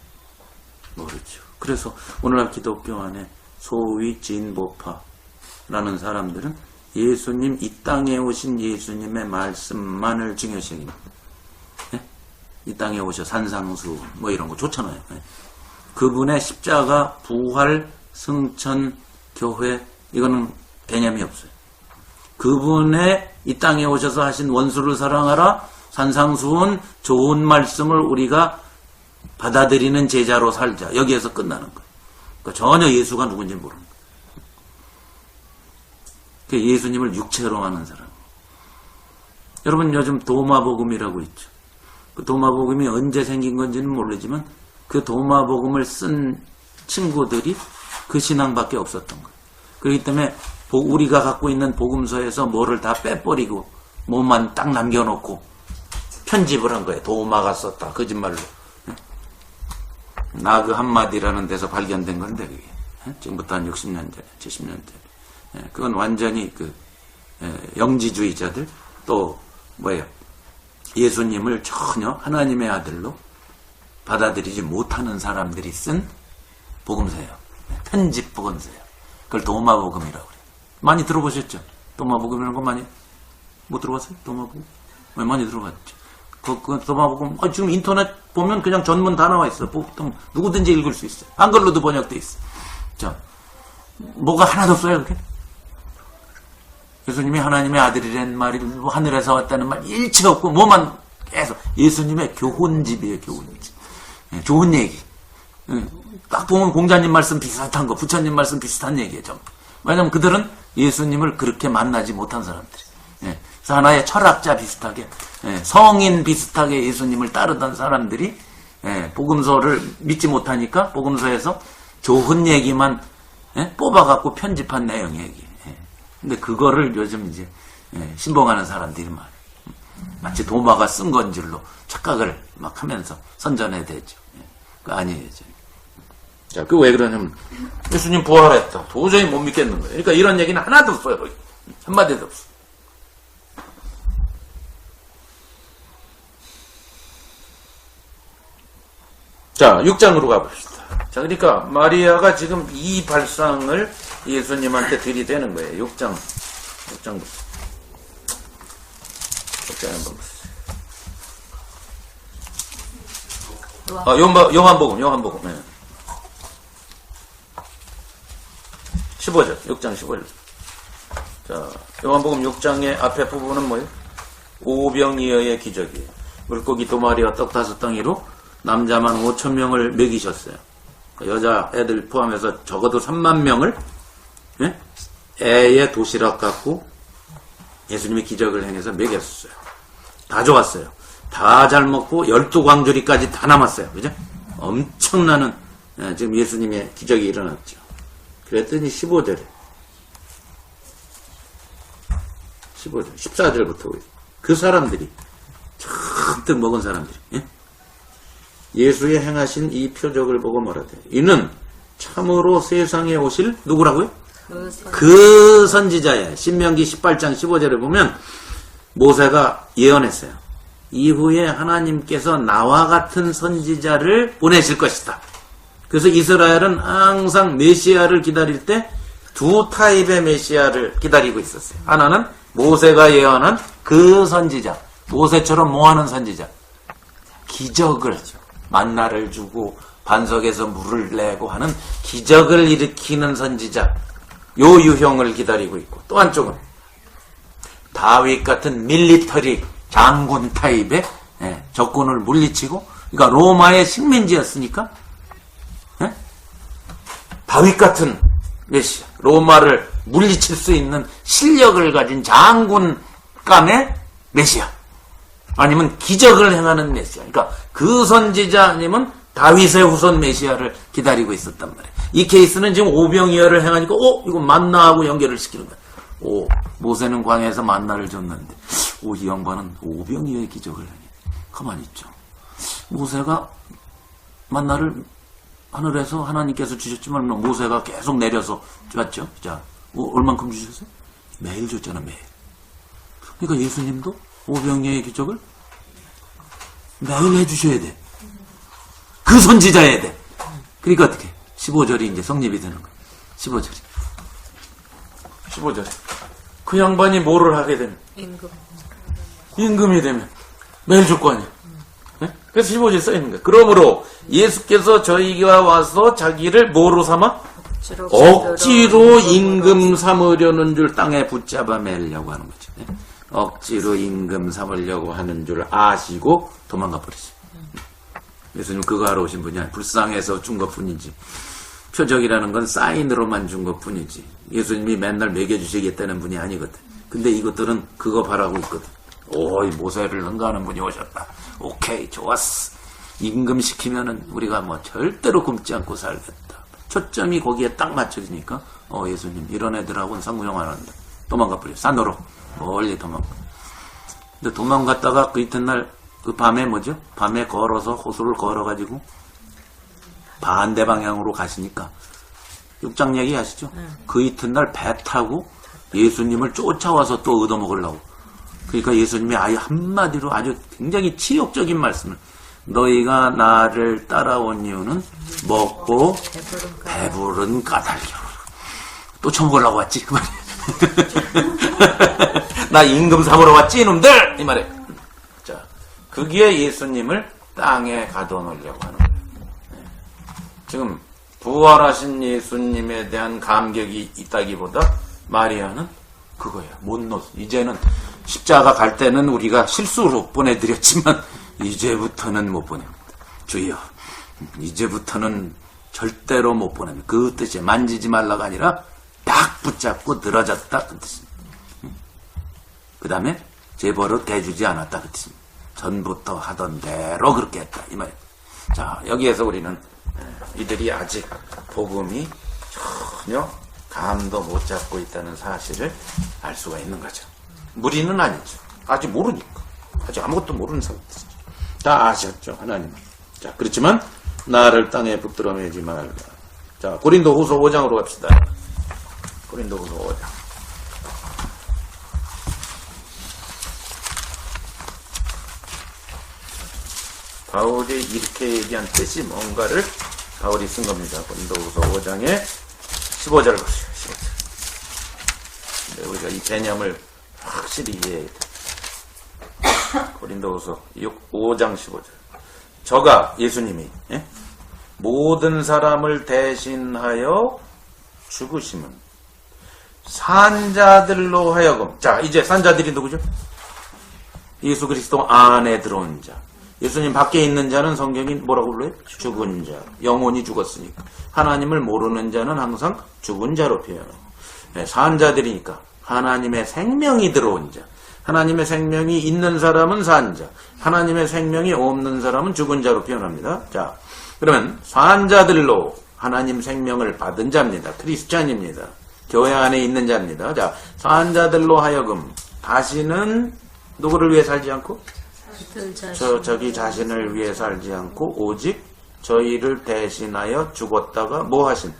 모르죠. 그래서 오늘날 기독교 안에 소위 진보파라는 사람들은 예수님, 이 땅에 오신 예수님의 말씀만을 중요시 여깁니다. 네? 이 땅에 오셔 산상수 뭐 이런 거 좋잖아요. 네? 그분의 십자가, 부활, 승천, 교회 이거는 개념이 없어요. 그분의 이 땅에 오셔서 하신 원수를 사랑하라, 산상수훈, 좋은 말씀을 우리가 받아들이는 제자로 살자. 여기에서 끝나는 거예요. 그러니까 전혀 예수가 누군지 모르는 거예요. 예수님을 육체로 하는 사람. 여러분 요즘 도마복음이라고 있죠. 그 도마복음이 언제 생긴 건지는 모르지만 그 도마복음을 쓴 친구들이 그 신앙밖에 없었던 거예요. 그렇기 때문에 우리가 갖고 있는 복음서에서 뭐를 다 빼버리고 뭐만 딱 남겨놓고 편집을 한 거예요. 도마가 썼다. 거짓말로. 나 그 한마디라는 데서 발견된 건데 그게 지금부터 한 60년 전에 70년 전에 그건 완전히 그 영지주의자들 또 뭐예요? 예수님을 전혀 하나님의 아들로 받아들이지 못하는 사람들이 쓴 복음서예요. 편집 복음서예요. 그걸 도마복음이라고 그래요. 많이 들어보셨죠? 도마복음이라는 거 많이 못 들어봤어요? 도마복음? 많이 들어봤죠. 그 도마복음 지금 인터넷 보면 그냥 전문 다 나와 있어. 보통 누구든지 읽을 수 있어. 한글로도 번역돼 있어. 자, 뭐가 하나도 없어요, 그게? 예수님이 하나님의 아들이라는 말이 하늘에서 왔다는 말 일치 없고 뭐만 계속 예수님의 교훈집이에요, 교훈집. 좋은 얘기. 딱 보면 공자님 말씀 비슷한 거, 부처님 말씀 비슷한 얘기예요, 좀. 왜냐면 그들은 예수님을 그렇게 만나지 못한 사람들이. 그래서 하나의 철학자 비슷하게, 성인 비슷하게 예수님을 따르던 사람들이 복음서를 믿지 못하니까 복음서에서 좋은 얘기만 뽑아갖고 편집한 내용 얘기. 근데 그거를 요즘 이제 신봉하는 사람들이 많아요. 마치 도마가 쓴 건 줄로 착각을 막 하면서 선전해 대죠. 그거 아니에요. 자, 그 왜 그러냐면 예수님 부활했다. 도저히 못 믿겠는 거예요. 그러니까 이런 얘기는 하나도 없어요. 거기. 한마디도 없어. 자, 6장으로 가봅시다. 자, 그러니까 마리아가 지금 이 발상을 예수님한테 들이대는 거예요. 6장 한번 보세요. 요한복음. 네. 15절, 6장 15절. 자, 요한복음 6장의 앞에 부분은 뭐예요? 오병이어의 기적이에요. 물고기 2마리와 떡 5덩이로 남자만 5,000명을 먹이셨어요. 여자 애들 포함해서 적어도 3만 명을 예? 애의 도시락 갖고 예수님이 기적을 행해서 먹였어요. 다 좋았어요. 다 잘 먹고 12광주리까지 다 남았어요. 그죠? 엄청나는 지금 예수님의 기적이 일어났죠. 그랬더니 15절에 14절부터 그 사람들이 잔뜩 먹은 사람들이 예? 예수의 행하신 이 표적을 보고 말하되 이는 참으로 세상에 오실 누구라고요? 그 선지자예요. 신명기 18장 15절에 보면 모세가 예언했어요. 이후에 하나님께서 나와 같은 선지자를 보내실 것이다. 그래서 이스라엘은 항상 메시아를 기다릴 때 두 타입의 메시아를 기다리고 있었어요. 하나는 모세가 예언한 그 선지자, 모세처럼 뭐하는 선지자, 기적을, 만나를 주고 반석에서 물을 내고 하는 기적을 일으키는 선지자, 요 유형을 기다리고 있고, 또 한쪽은 다윗 같은 밀리터리 장군 타입의 적군을 물리치고, 그러니까 로마의 식민지였으니까 다윗 같은 메시아, 로마를 물리칠 수 있는 실력을 가진 장군감의 메시아, 아니면 기적을 행하는 메시아. 그러니까 그 선지자님은 다윗의 후손 메시아를 기다리고 있었단 말이에요. 이 케이스는 지금 오병이어를 행하니까 이거 만나하고 연결을 시키는 거예요. 모세는 광야에서 만나를 줬는데 이 양반은 오병이어의 기적을 하니 가만히 있죠. 모세가 만나를 하늘에서 하나님께서 주셨지만 모세가 계속 내려서 줬죠. 자, 얼만큼 주셨어요? 매일 줬잖아, 매일. 그러니까 예수님도 오병이어의 기적을 매일 해주셔야 돼. 그 선지자여야 돼. 그러니까 어떻게? 15절이 이제 성립이 되는 거예요. 15절에. 그 양반이 뭐를 하게 되면? 임금이 되면 매일 줄 거 아니야. 네? 그래서 15절에 써 있는 거예요. 그러므로 예수께서 저희가 와서 자기를 뭐로 삼아? 억지로 임금 삼으려는 줄 땅에 붙잡아 매려고 하는 거죠. 네? 억지로 임금 삼으려고 하는 줄 아시고 도망가 버리죠. 예수님 그거 하러 오신 분이 아니라 불쌍해서 준 것뿐이지. 표적이라는 건 사인으로만 준 것뿐이지. 예수님이 맨날 먹여주시겠다는 분이 아니거든. 근데 이것들은 그거 바라고 있거든. 이 모세를 능가하는 분이 오셨다. 오케이, 좋았어. 임금 시키면은 우리가 절대로 굶지 않고 살겠다. 초점이 거기에 딱 맞춰지니까 예수님 이런 애들하고는 상무용 안 한다. 도망가 버려. 산으로 멀리 도망가. 근데 도망갔다가 그 이튿날 그 밤에 밤에 걸어서 호수를 걸어가지고 반대 방향으로 가시니까 6장 얘기 아시죠? 그 이튿날 배 타고 예수님을 쫓아와서 또 얻어먹으려고. 그러니까 예수님이 아예 한마디로 아주 굉장히 치욕적인 말씀을, 너희가 나를 따라온 이유는 먹고 배부른 까닭이요. 또 처먹으려고 왔지 그 말이야. 나 임금 삼으러 왔지 이놈들 이 말이야. 자, 그게 예수님을 땅에 가둬놓으려고 하는 거예요. 지금 부활하신 예수님에 대한 감격이 있다기보다 마리아는 그거예요. 못 놓. 이제는 십자가 갈 때는 우리가 실수로 보내드렸지만 이제부터는 못 보냅니다. 주여, 이제부터는 절대로 못 보냅니다. 그 뜻이에요. 만지지 말라가 아니라 딱 붙잡고 늘어졌다 그 뜻입니다. 그 다음에 재벌을 대주지 않았다 그 뜻입니다. 전부터 하던 대로 그렇게 했다 이 말이에요. 자, 여기에서 우리는 이들이 아직 복음이 전혀 감도 못 잡고 있다는 사실을 알 수가 있는 거죠. 무리는 아니죠. 아직 모르니까. 아직 아무것도 모르는 상태죠. 다 아셨죠, 하나님. 자, 그렇지만 나를 땅에 붙들어 매지 말라. 자, 고린도후서 5장으로 갑시다. 고린도후서 5장. 바울이 이렇게 얘기한 뜻이 뭔가를 바울이 쓴 겁니다. 고린도후서 5장에 15절 보세요. 15절. 근데 우리가 이 개념을 확실히 이해해야 돼. 고린도후서 5장 15절. 저가 예수님이 모든 사람을 대신하여 죽으심은 산자들로 하여금, 자, 이제 산자들이 누구죠? 예수 그리스도 안에 들어온 자. 예수님 밖에 있는 자는 성경이 뭐라고 불러요? 죽은 자. 영혼이 죽었으니까. 하나님을 모르는 자는 항상 죽은 자로 표현하고. 네, 산 자들이니까 하나님의 생명이 들어온 자. 하나님의 생명이 있는 사람은 산 자. 하나님의 생명이 없는 사람은 죽은 자로 표현합니다. 자, 그러면 산 자들로 하나님 생명을 받은 자입니다. 크리스찬입니다. 교회 안에 있는 자입니다. 자, 산 자들로 하여금 다시는 누구를 위해 살지 않고 저기 자신을 위해 살지 않고 오직 저희를 대신하여 죽었다가 뭐 하신?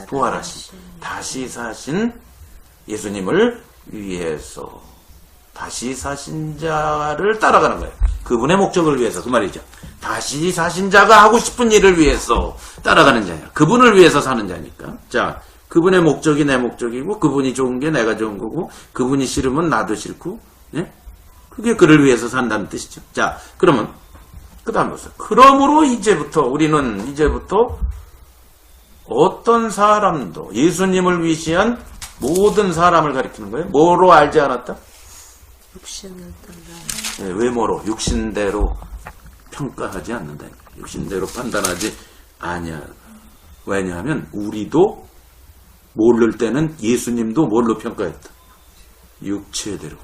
부활하신. 다시 사신 예수님을 위해서 다시 사신 자를 따라가는 거예요. 그분의 목적을 위해서 그 말이죠. 다시 사신 자가 하고 싶은 일을 위해서 따라가는 자야. 그분을 위해서 사는 자니까. 자, 그분의 목적이 내 목적이고 그분이 좋은 게 내가 좋은 거고 그분이 싫으면 나도 싫고 예? 그게 그를 위해서 산다는 뜻이죠. 자, 그러면 그 다음 보세요. 그러므로 우리는 이제부터 어떤 사람도 예수님을 위시한 모든 사람을 가리키는 거예요. 뭐로 알지 않았다? 육신을 따라. 네, 외모로 육신대로 평가하지 않는다. 육신대로 판단하지 아니야. 왜냐하면 우리도 모를 때는 예수님도 뭘로 평가했다? 육체대로.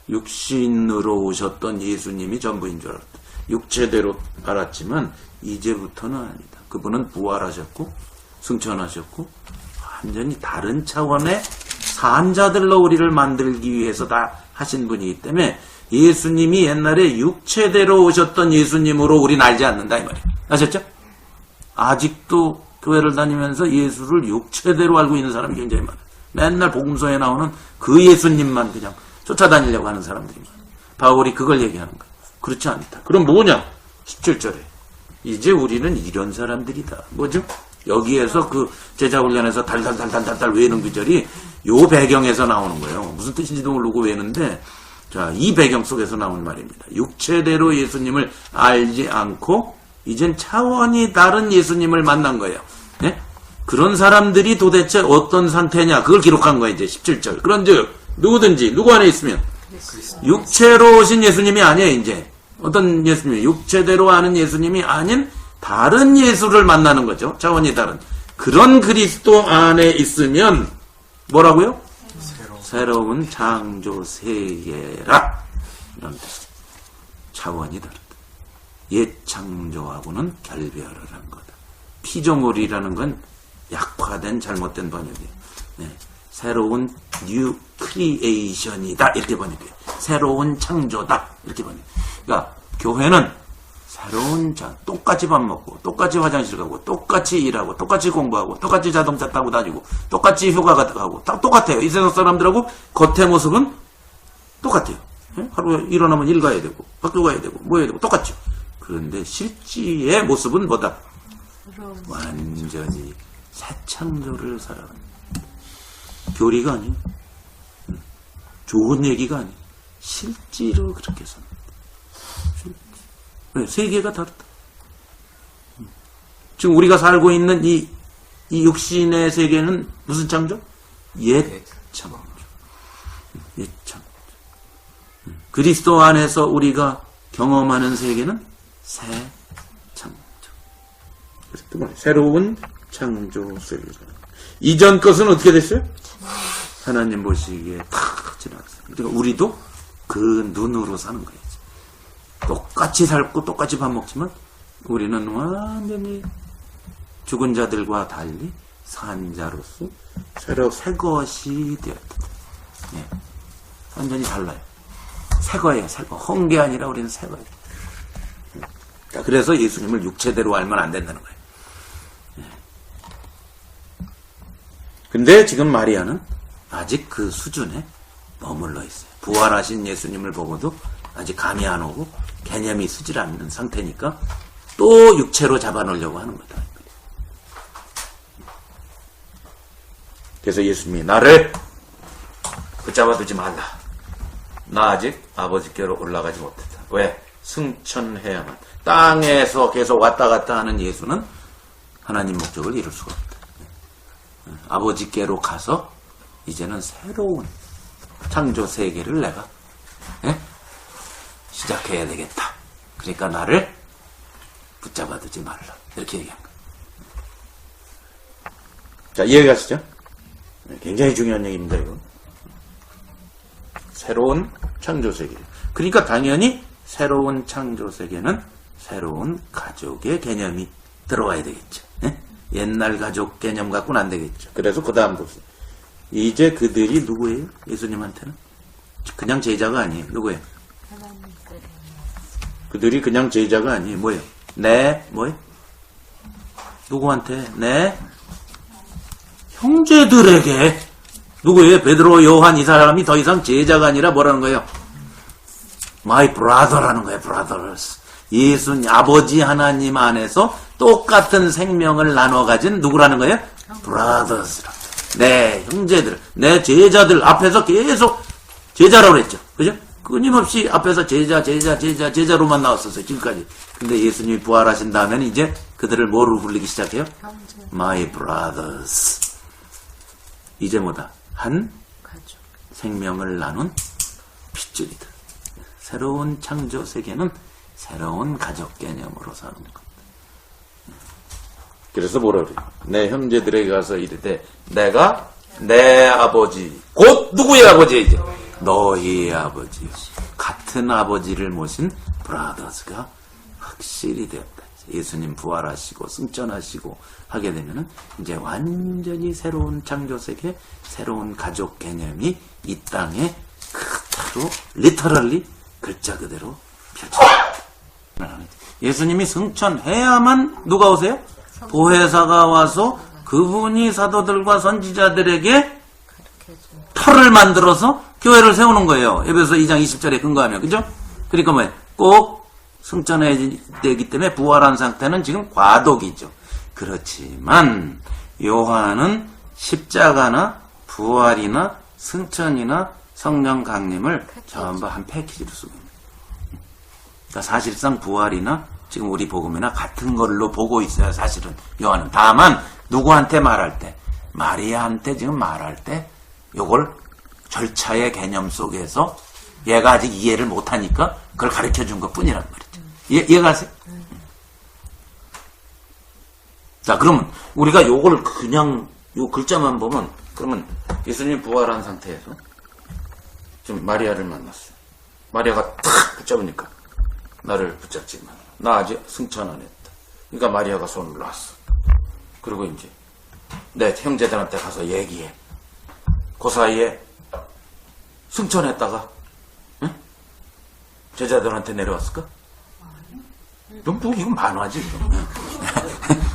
육신으로 오셨던 예수님이 전부인 줄 알았다. 육체대로 알았지만 이제부터는 아니다. 그분은 부활하셨고 승천하셨고 완전히 다른 차원의 산자들로 우리를 만들기 위해서 다 하신 분이기 때문에 예수님이 옛날에 육체대로 오셨던 예수님으로 우린 알지 않는다 이 말이에요. 아셨죠? 아직도 교회를 다니면서 예수를 육체대로 알고 있는 사람이 굉장히 많아요. 맨날 복음서에 나오는 그 예수님만 그냥 쫓아다니려고 하는 사람들이 많아요. 바울이 그걸 얘기하는 거예요. 그렇지 않다. 그럼 뭐냐? 17절에 이제 우리는 이런 사람들이다. 뭐죠? 여기에서 그 제자훈련에서 달달달달달달 외는 구절이 요 배경에서 나오는 거예요. 무슨 뜻인지도 모르고 외는데 자, 이 배경 속에서 나온 말입니다. 육체대로 예수님을 알지 않고 이젠 차원이 다른 예수님을 만난 거예요. 네? 그런 사람들이 도대체 어떤 상태냐? 그걸 기록한 거예요. 이제 17절. 그런즉 누구든지 누구 안에 있으면 육체로 오신 예수님이 아니에요. 이제 어떤 예수님이 육체대로 아는 예수님이 아닌 다른 예수를 만나는 거죠. 차원이 다른. 그런 그리스도 안에 있으면 뭐라고요? 새로운 창조 세계라. 이런 뜻. 차원이 다르다. 옛 창조하고는 결별을 한 거다. 피조물이라는 건 약화된 잘못된 번역이에요. 네. 새로운 뉴 크리에이션이다. 이렇게 번역해요. 새로운 창조다. 이렇게 번역해요. 그러니까 교회는 새로운 똑같이 밥 먹고 똑같이 화장실 가고 똑같이 일하고 똑같이 공부하고 똑같이 자동차 타고 다니고 똑같이 휴가 가고 다 똑같아요. 이 세상 사람들하고 겉의 모습은 똑같아요. 하루에 일어나면 일 가야 되고 학교 가야 되고 뭐 해야 되고 똑같죠. 그런데 실지의 모습은 뭐다? 완전히 새 창조를 살아가는 교리가 아니에요. 좋은 얘기가 아니에요. 실제로 그렇게 삽니다. 왜? 세계가 다르다. 지금 우리가 살고 있는 이 육신의 세계는 무슨 창조? 옛 창조. 옛 창조. 그리스도 안에서 우리가 경험하는 세계는 새 창조. 새로운 창조 세계. 이전 것은 어떻게 됐어요? 하나님 보시기에 탁 지나갔어요. 그러니까 우리도 그 눈으로 사는 거예요. 똑같이 살고 똑같이 밥 먹지만 우리는 완전히 죽은 자들과 달리 산 자로서 새로 새 것이 되었다. 네. 완전히 달라요. 새 거예요. 새 거. 헌 게 아니라 우리는 새 거예요. 그래서 예수님을 육체대로 알면 안 된다는 거예요. 근데 지금 마리아는 아직 그 수준에 머물러 있어요. 부활하신 예수님을 보고도 아직 감이 안 오고 개념이 쓰질 않는 상태니까 또 육체로 잡아놓으려고 하는 거다. 그래서 예수님이 나를 붙잡아두지 말라. 나 아직 아버지께로 올라가지 못했다. 왜? 승천해야만. 땅에서 계속 왔다 갔다 하는 예수는 하나님 목적을 이룰 수가 없다. 아버지께로 가서 이제는 새로운 창조 세계를 내가 시작해야 되겠다. 그러니까 나를 붙잡아두지 말라. 이렇게 얘기한 거예요. 자, 이해가시죠? 굉장히 중요한 얘기입니다, 이거. 새로운 창조세계. 그러니까 당연히 새로운 창조세계는 새로운 가족의 개념이 들어와야 되겠죠. 예? 옛날 가족 개념 갖고는 안 되겠죠. 그래서 그 다음 보세요. 이제 그들이 누구예요? 예수님한테는? 그냥 제자가 아니에요. 누구예요? 그들이 그냥 제자가 아니에요. 뭐예요? 뭐예요? 누구한테? 형제들에게. 누구예요? 베드로, 요한 이 사람이 더 이상 제자가 아니라 뭐라는 거예요? My brother라는 거예요. brothers. 예수님 아버지 하나님 안에서 똑같은 생명을 나눠 가진 누구라는 거예요? brothers라. 내 형제들, 내 제자들 앞에서 계속 제자라고 그랬죠. 그죠? 끊임없이 앞에서 제자로만 나왔었어요. 지금까지. 근데 예수님이 부활하신 다음에는 이제 그들을 뭐로 불리기 시작해요? My brothers. 이제 뭐다? 한 가족. 생명을 나눈 핏줄이다. 새로운 창조 세계는 새로운 가족 개념으로 사는 겁니다. 그래서 뭐라 그래요? 내 형제들에게 가서 이르되 내가 내 아버지 곧 누구의 아버지이죠? 너희의 아버지요. 같은 아버지를 모신 브라더스가 확실히 되었다. 예수님 부활하시고 승천하시고 하게 되면은 이제 완전히 새로운 창조세계, 새로운 가족 개념이 이 땅에 그대로 리터럴리 글자 그대로 펼쳐집니다. 예수님이 승천해야만 누가 오세요? 보혜사가 와서 그분이 사도들과 선지자들에게 터를 만들어서 교회를 세우는 거예요. 에베소 2장 20절에 근거하면. 그죠? 그러니까 뭐예요? 꼭 승천해야 되기 때문에 부활한 상태는 지금 과도기죠. 그렇지만 요한은 십자가나 부활이나 승천이나 성령 강림을 전부 한 패키지로 쓰고 있는 거예요. 그러니까 사실상 부활이나 지금 우리 복음이나 같은 걸로 보고 있어요. 사실은 요한은. 다만 누구한테 말할 때, 마리아한테 지금 말할 때 요걸 절차의 개념 속에서 얘가 아직 이해를 못하니까 그걸 가르쳐준 것 뿐이란 말이죠. 이해가세요? 자, 그러면 우리가 요걸 그냥 요 글자만 보면 그러면 예수님 부활한 상태에서 지금 마리아를 만났어요. 마리아가 탁 붙잡으니까 나를 붙잡지 마. 나 아직 승천 안 했다. 그러니까 마리아가 손을 놨어. 그리고 이제 내 형제들한테 가서 얘기해. 그 사이에 승천했다가 응? 제자들한테 내려왔을까? 뭐 이건 만화지.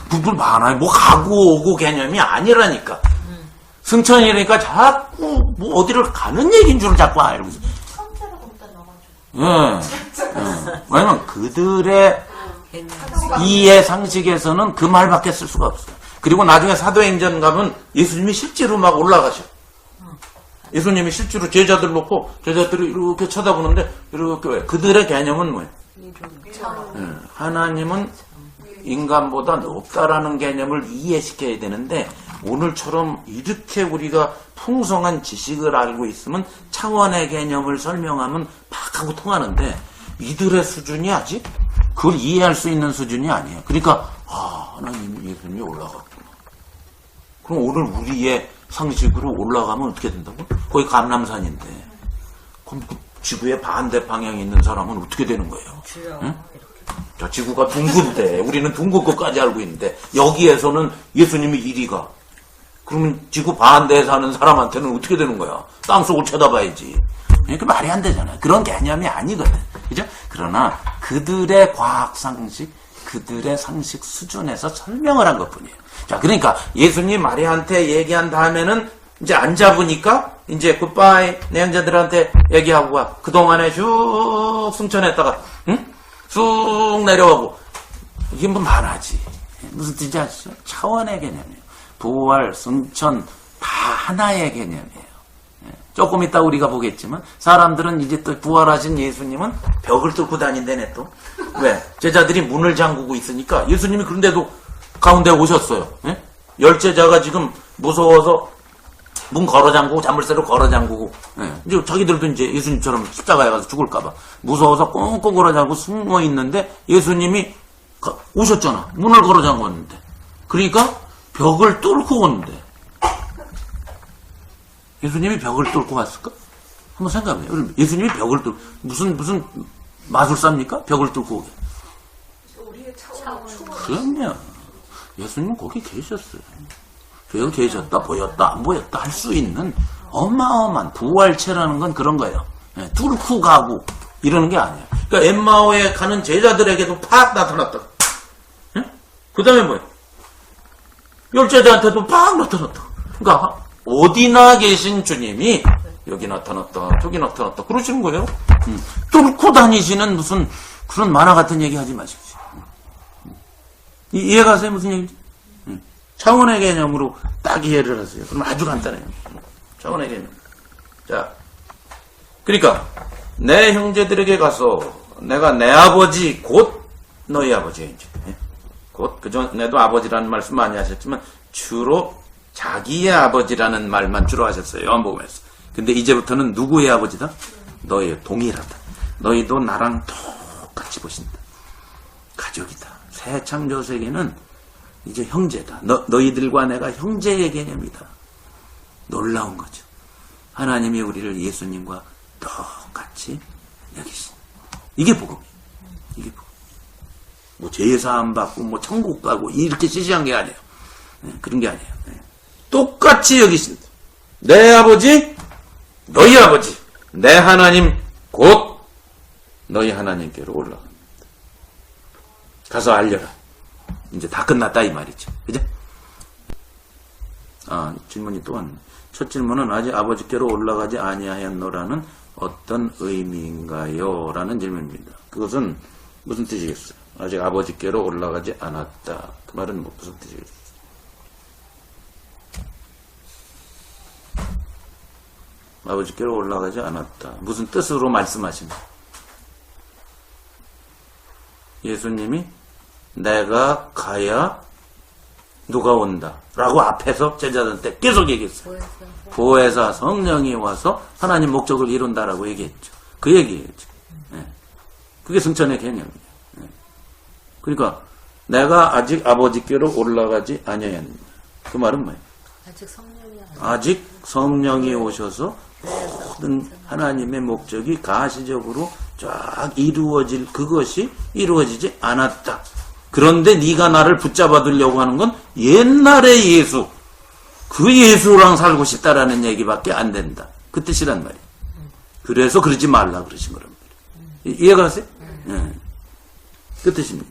무슨 만화에 뭐 가고 오고 개념이 아니라니까. 승천이니까 자꾸 뭐 어디를 가는 얘기인 줄 자꾸 알고 있어. 왜냐면 그들의 이해 상식에서는 그 말밖에 쓸 수가 없어요. 그리고 나중에 사도행전 가면 예수님이 실제로 막 올라가셔. 예수님이 실제로 제자들 놓고 제자들이 이렇게 쳐다보는데 이렇게 왜? 그들의 개념은 뭐예요? 하나님은 인간보다 높다라는 개념을 이해시켜야 되는데 오늘처럼 이렇게 우리가 풍성한 지식을 알고 있으면 차원의 개념을 설명하면 막 하고 통하는데 이들의 수준이 아직 그걸 이해할 수 있는 수준이 아니에요. 그러니까 하나님 예수님이 올라갔구나. 그럼 오늘 우리의 상식으로 올라가면 어떻게 된다고? 거기 감람산인데 그럼 그 지구의 반대 방향에 있는 사람은 어떻게 되는 거예요? 응? 자, 지구가 둥근데 우리는 둥근 것까지 알고 있는데 여기에서는 예수님이 이리 가. 그러면 지구 반대에 사는 사람한테는 어떻게 되는 거야? 땅속을 쳐다봐야지. 그러니까 말이 안 되잖아요. 그런 개념이 아니거든. 그죠? 그러나 그들의 과학 상식, 그들의 상식 수준에서 설명을 한 것뿐이에요. 자, 그러니까 예수님 마리아한테 얘기한 다음에는 이제 안 잡으니까 이제 굿바이 내 형제들한테 얘기하고 와. 그동안에 쭉 승천했다가 응? 쑥 내려가고 이게 뭐 말하지. 무슨 뜻인지 아시죠? 차원의 개념이에요. 부활, 승천 다 하나의 개념이에요. 조금 이따 우리가 보겠지만 사람들은 이제 또 부활하신 예수님은 벽을 뚫고 다닌다네 또. 왜? 제자들이 문을 잠그고 있으니까 예수님이 그런데도 가운데 오셨어요. 예? 열제자가 지금 무서워서 문 걸어 잠그고 자물쇠로 걸어 잠그고 예. 이제 자기들도 이제 예수님처럼 십자가에 가서 죽을까봐 무서워서 꽁꽁 걸어 잠그고 숨어 있는데 예수님이 오셨잖아. 문을 걸어 잠궜는데 그러니까 벽을 뚫고 오는데 예수님이 벽을 뚫고 왔을까? 한번 생각해요. 예수님이 벽을 뚫고 무슨 마술사입니까? 벽을 뚫고 오게. 우리의 차원 그럼요. 예수님 거기 계셨어요. 여기 계셨다, 보였다, 안 보였다 할 수 있는 어마어마한 부활체라는 건 그런 거예요. 예, 뚫고 가고 이러는 게 아니에요. 그러니까 엠마오에 가는 제자들에게도 팍 나타났다. 예? 그 다음에 뭐예요? 열제자한테도 팍 나타났다. 그러니까 어디나 계신 주님이 여기 나타났다, 저기 나타났다 그러시는 거예요. 뚫고 다니시는 무슨 그런 만화 같은 얘기 하지 마십시오. 이해가 가세요? 무슨 얘기인지? 차원의 개념으로 딱 이해를 하세요. 그럼 아주 간단해요. 차원의 개념. 자, 그러니까 내 형제들에게 가서 내가 내 아버지 곧 너희 아버지예요. 이제. 곧 그전에도 아버지라는 말씀 많이 하셨지만 주로 자기의 아버지라는 말만 주로 하셨어요. 요한복음에서. 근데 이제부터는 누구의 아버지다? 너희 동일하다. 너희도 나랑 똑같이 보신다. 가족이다. 새 창조 세계는 이제 형제다. 너희들과 내가 형제의 개념이다. 놀라운 거죠. 하나님이 우리를 예수님과 똑같이 여기신. 이게 복음이에요. 이게 복음. 뭐 제사함 받고 뭐 천국 가고 이렇게 시시한 게 아니에요. 네, 그런 게 아니에요. 네. 똑같이 여기신다. 내 아버지, 너희 아버지, 내 하나님 곧 너희 하나님께로 올라갑니다. 가서 알려라. 이제 다 끝났다 이 말이죠. 그죠? 아, 질문이 또 왔네. 첫 질문은 아직 아버지께로 올라가지 아니하였노라는 어떤 의미인가요? 라는 질문입니다. 그것은 무슨 뜻이겠어요? 아직 아버지께로 올라가지 않았다. 그 말은 무슨 뜻이겠어요? 아버지께로 올라가지 않았다. 무슨 뜻으로 말씀하십니까? 예수님이 내가 가야 누가 온다 라고 앞에서 제자들한테 계속 얘기했어요. 보혜사 성령이 와서 하나님 목적을 이룬다라고 얘기했죠. 그 얘기예요. 네. 그게 승천의 개념이에요. 네. 그러니까 내가 아직 아버지께로 올라가지 아니하였느냐. 그 말은 뭐예요? 아직 성령이 오셔서 모든 하나님의 목적이 가시적으로 쫙 이루어질 그것이 이루어지지 않았다. 그런데 네가 나를 붙잡아 두려고 하는 건 옛날의 예수, 그 예수랑 살고 싶다라는 얘기밖에 안 된다. 그 뜻이란 말이에요. 그래서 그러지 말라 그러신 거란 말이에요. 이해가 가세요? 네. 그 뜻입니다.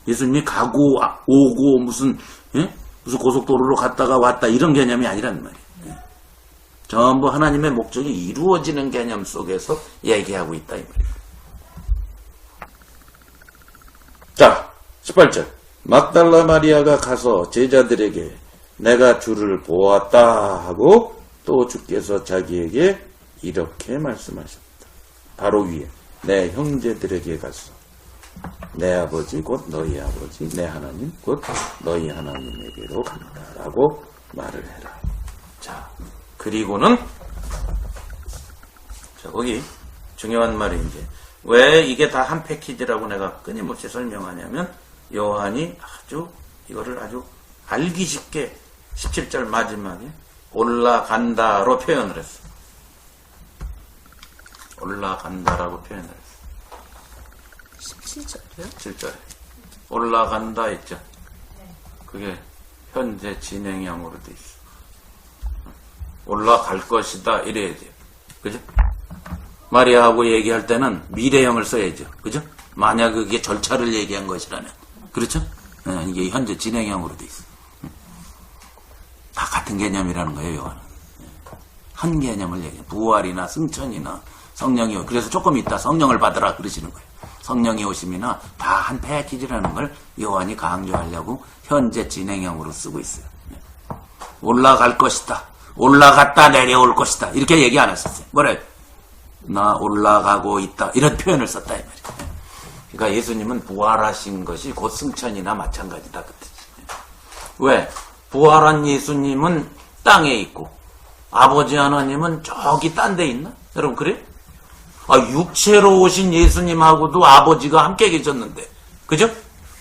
예수님이 가고 오고 무슨 고속도로로 갔다가 왔다 이런 개념이 아니란 말이에요. 전부 하나님의 목적이 이루어지는 개념 속에서 얘기하고 있다 이 말이에요. 자, 18절. 막달라 마리아가 가서 제자들에게 내가 주를 보았다 하고 또 주께서 자기에게 이렇게 말씀하셨다. 바로 위에 내 형제들에게 가서 내 아버지 곧 너희 아버지 내 하나님 곧 너희 하나님에게로 간다라고 말을 해라. 자, 그리고는 자, 거기 중요한 말이 이제 왜 이게 다 한 패키지라고 내가 끊임없이 설명하냐면 요한이 이거를 아주 알기 쉽게 17절 마지막에 올라간다로 표현을 했어. 올라간다라고 표현을 했어. 17절이요? 17절에 올라간다 했죠. 그게 현재 진행형으로 돼 있어. 올라갈 것이다 이래야 돼요. 그죠? 마리아하고 얘기할 때는 미래형을 써야죠. 그죠? 만약 그게 절차를 얘기한 것이라면. 그렇죠? 네, 이게 현재 진행형으로 돼 있어. 다 같은 개념이라는 거예요, 요한은. 한 개념을 얘기해. 부활이나 승천이나 성령이 오고. 그래서 조금 있다 성령을 받으라 그러시는 거예요. 성령이 오심이나 다 한 패키지라는 걸 요한이 강조하려고 현재 진행형으로 쓰고 있어요. 올라갈 것이다. 올라갔다 내려올 것이다. 이렇게 얘기 안 했었어요. 뭐래요? 나 올라가고 있다. 이런 표현을 썼다. 이 말이에요. 그러니까 예수님은 부활하신 것이 곧 승천이나 마찬가지다. 그 뜻이에요. 왜? 부활한 예수님은 땅에 있고 아버지 하나님은 저기 딴 데 있나? 여러분 그래요? 육체로 오신 예수님하고도 아버지가 함께 계셨는데 그죠?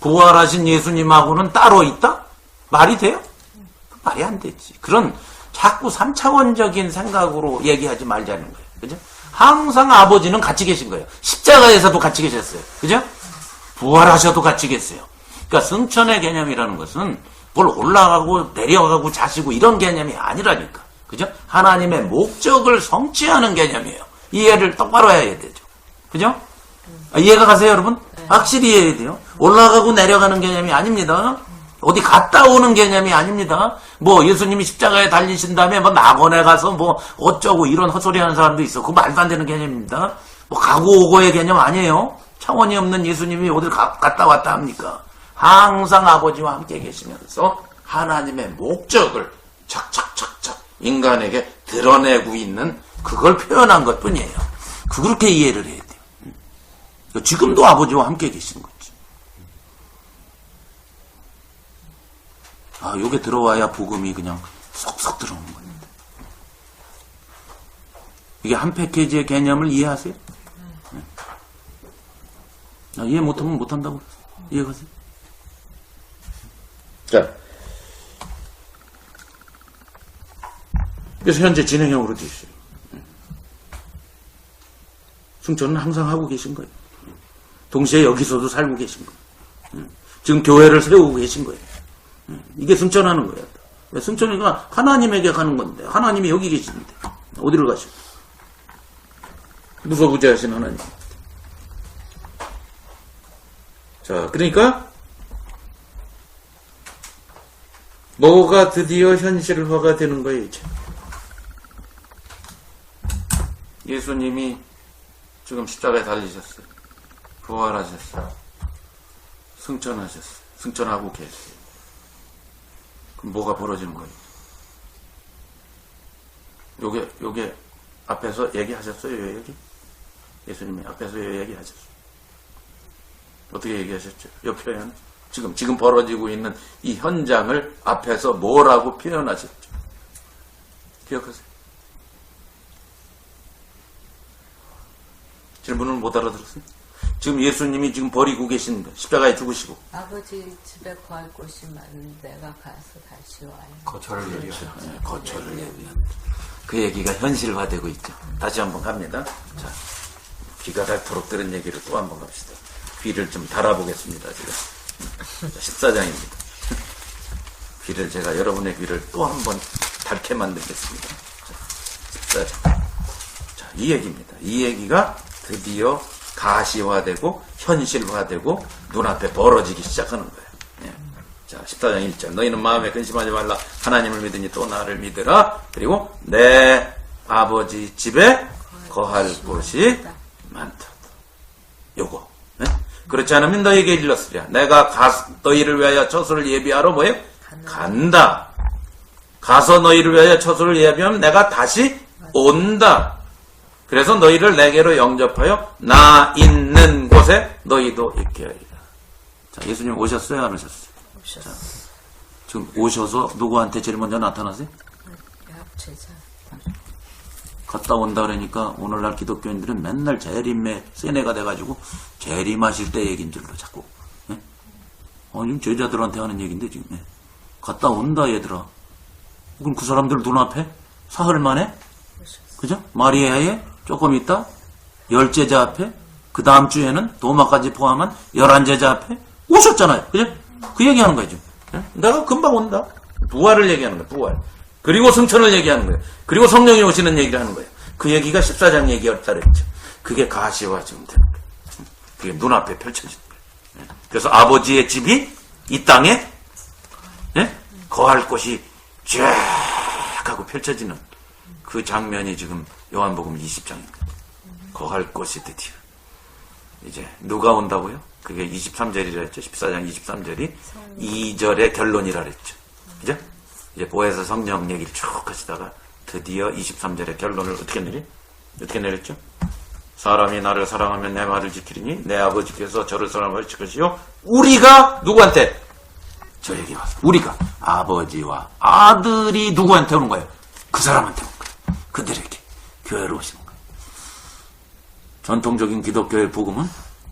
부활하신 예수님하고는 따로 있다? 말이 돼요? 말이 안 되지. 그런 자꾸 3차원적인 생각으로 얘기하지 말자는 거예요. 그죠? 항상 아버지는 같이 계신 거예요. 십자가에서도 같이 계셨어요. 그죠? 부활하셔도 같이 계세요. 그러니까 승천의 개념이라는 것은 뭘 올라가고 내려가고 자시고 이런 개념이 아니라니까. 그죠? 하나님의 목적을 성취하는 개념이에요. 이해를 똑바로 해야 되죠. 그죠? 이해가 가세요, 여러분? 확실히 이해해야 돼요. 올라가고 내려가는 개념이 아닙니다. 어디 갔다 오는 개념이 아닙니다. 뭐 예수님이 십자가에 달리신 다음에 뭐 낙원에 가서 뭐 어쩌고 이런 헛소리 하는 사람도 있어. 그거 말도 안 되는 개념입니다. 뭐 가고 오고의 개념 아니에요. 차원이 없는 예수님이 어딜 갔다 왔다 합니까? 항상 아버지와 함께 계시면서 하나님의 목적을 착착착착 인간에게 드러내고 있는 그걸 표현한 것 뿐이에요. 그렇게 이해를 해야 돼요. 지금도 아버지와 함께 계시는 거지. 요게 들어와야 복음이 그냥 쏙쏙 들어오는 겁니다. 이게 한 패키지의 개념을 이해하세요? 이해 못하면 못한다고 이해가세요? 자, 그래서 현재 진행형으로 되어 있어요. 승천은 항상 하고 계신 거예요. 동시에 여기서도 살고 계신 거예요. 지금 교회를 세우고 계신 거예요. 이게 승천하는 거예요. 승천이가 하나님에게 가는 건데 하나님이 여기 계시는데 어디를 가시고 무소부재하신 하나님. 자, 그러니까 뭐가 드디어 현실화가 되는 거예요, 이제. 예수님이 지금 십자가에 달리셨어요. 부활하셨어요. 승천하셨어요. 승천하고 계세요. 그럼 뭐가 벌어지는 거예요? 요게 앞에서 얘기하셨어요, 여기? 예수님이 앞에서 얘기하셨어요. 어떻게 얘기하셨죠? 요 표현. 지금 벌어지고 있는 이 현장을 앞에서 뭐라고 표현하셨죠? 기억하세요? 질문을 못 알아들었어요? 지금 예수님이 지금 버리고 계신데 십자가에 죽으시고 아버지 집에 거할 곳이 많은데 내가 가서 다시 와요. 거처를 얘기하죠. 네, 거처를 얘기한 그 얘기가 현실화되고 있죠. 다시 한번 갑니다. 자, 귀가 닳도록 들은 얘기를 또 한번 갑시다. 귀를 좀 달아보겠습니다. 제가 14장입니다. 귀를 제가 여러분의 귀를 또 한번 닳게 만들겠습니다. 자, 14장. 자, 이 얘기입니다. 이 얘기가 드디어 가시화되고 현실화되고 눈앞에 벌어지기 시작하는 거예요. 예. 자, 14장 1절. 너희는 마음에 근심하지 말라. 하나님을 믿으니 또 나를 믿으라. 그리고 내 아버지 집에 거할 곳이 많다. 요거. 예? 그렇지 않으면 너희에게 일렀으랴. 내가 너희를 위하여 처소를 예비하러 뭐예요? 간다. 가서 너희를 위하여 처소를 예비하면 내가 다시 온다. 그래서 너희를 내게로 영접하여 나 있는 곳에 너희도 있게 하리라. 자, 예수님 오셨어요? 안 오셨어요? 오셨어요. 지금 오셔서 누구한테 제일 먼저 나타나세요? 제자. 갔다 온다 그러니까 오늘날 기독교인들은 맨날 재림에 세뇌가 돼가지고 재림하실 때 얘기인 줄로 자꾸. 예? 지금 제자들한테 하는 얘기인데 지금. 예. 갔다 온다 얘들아. 그럼 그 사람들 눈앞에 사흘 만에 그죠? 마리아에 조금 있다 10제자 앞에 그 다음 주에는 도마까지 포함한 11제자 앞에 오셨잖아요. 그죠? 그 얘기하는 거죠. 예? 내가 금방 온다. 부활을 얘기하는 거예요. 부활. 그리고 승천을 얘기하는 거예요. 그리고 성령이 오시는 얘기를 하는 거예요. 그 얘기가 14장 얘기였다 그랬죠. 그게 가시화 지금 되는 거예요. 그게 눈앞에 펼쳐지는 거예요. 그래서 아버지의 집이 이 땅에 거할 곳이 쫙 하고 펼쳐지는 그 장면이 지금 요한복음 20장입니다. 거할 곳이 드디어. 이제 누가 온다고요? 그게 23절이라 했죠. 14장 23절이 2절의 결론이라 그랬죠. 그죠? 이제 보혜사 성령 얘기를 쭉 하시다가 드디어 23절의 결론을 어떻게 내렸죠? 사람이 나를 사랑하면 내 말을 지키리니 내 아버지께서 저를 사랑하실 것이요 우리가 누구한테? 저에게 와서 우리가 아버지와 아들이 누구한테 오는 거예요? 그 사람한테 오는 거예요. 그들에게 교회로 오시는 거예요. 전통적인 기독교의 복음은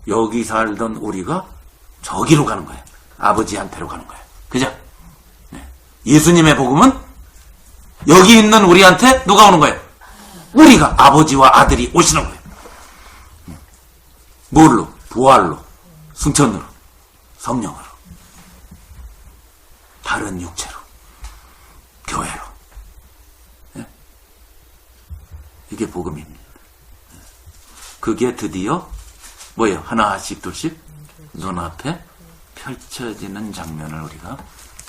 여기 살던 우리가 저기로 가는 거예요. 아버지한테로 가는 거예요. 그죠? 네. 예수님의 복음은 여기 있는 우리한테 누가 오는 거예요? 우리가 아버지와 아들이 오시는 거예요. 뭘로? 부활로, 승천으로, 성령으로, 다른 육체로, 교회로. 네? 이게 복음입니다. 그게 드디어 뭐예요? 하나씩 둘씩 눈앞에 펼쳐지는 장면을 우리가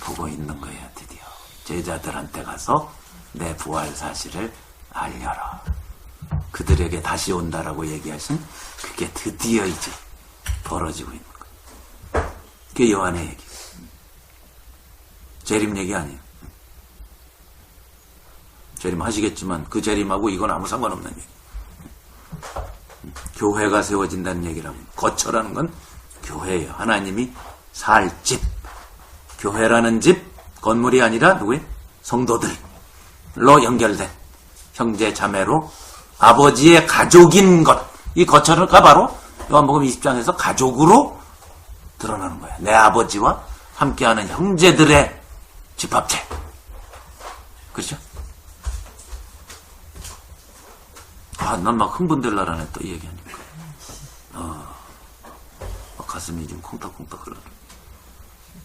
보고 있는 거예요. 드디어 제자들한테 가서 내 부활 사실을 알려라. 그들에게 다시 온다라고 얘기하신 그게 드디어 이제 벌어지고 있는 거예요. 그게 요한의 얘기. 재림 얘기 아니에요. 재림 하시겠지만 그 재림하고 이건 아무 상관없는 얘기. 교회가 세워진다는 얘기라고. 거처라는 건 교회예요. 하나님이 살 집. 교회라는 집, 건물이 아니라 누구예요? 성도들로 연결된 형제 자매로 아버지의 가족인 것. 이 거처가 바로 요한복음 20장에서 가족으로 드러나는 거예요. 내 아버지와 함께하는 형제들의 집합체. 그렇죠? 아, 난 막 흥분될라라네 또 이 얘기하니까. 가슴이 좀 콩닥콩닥 흘러.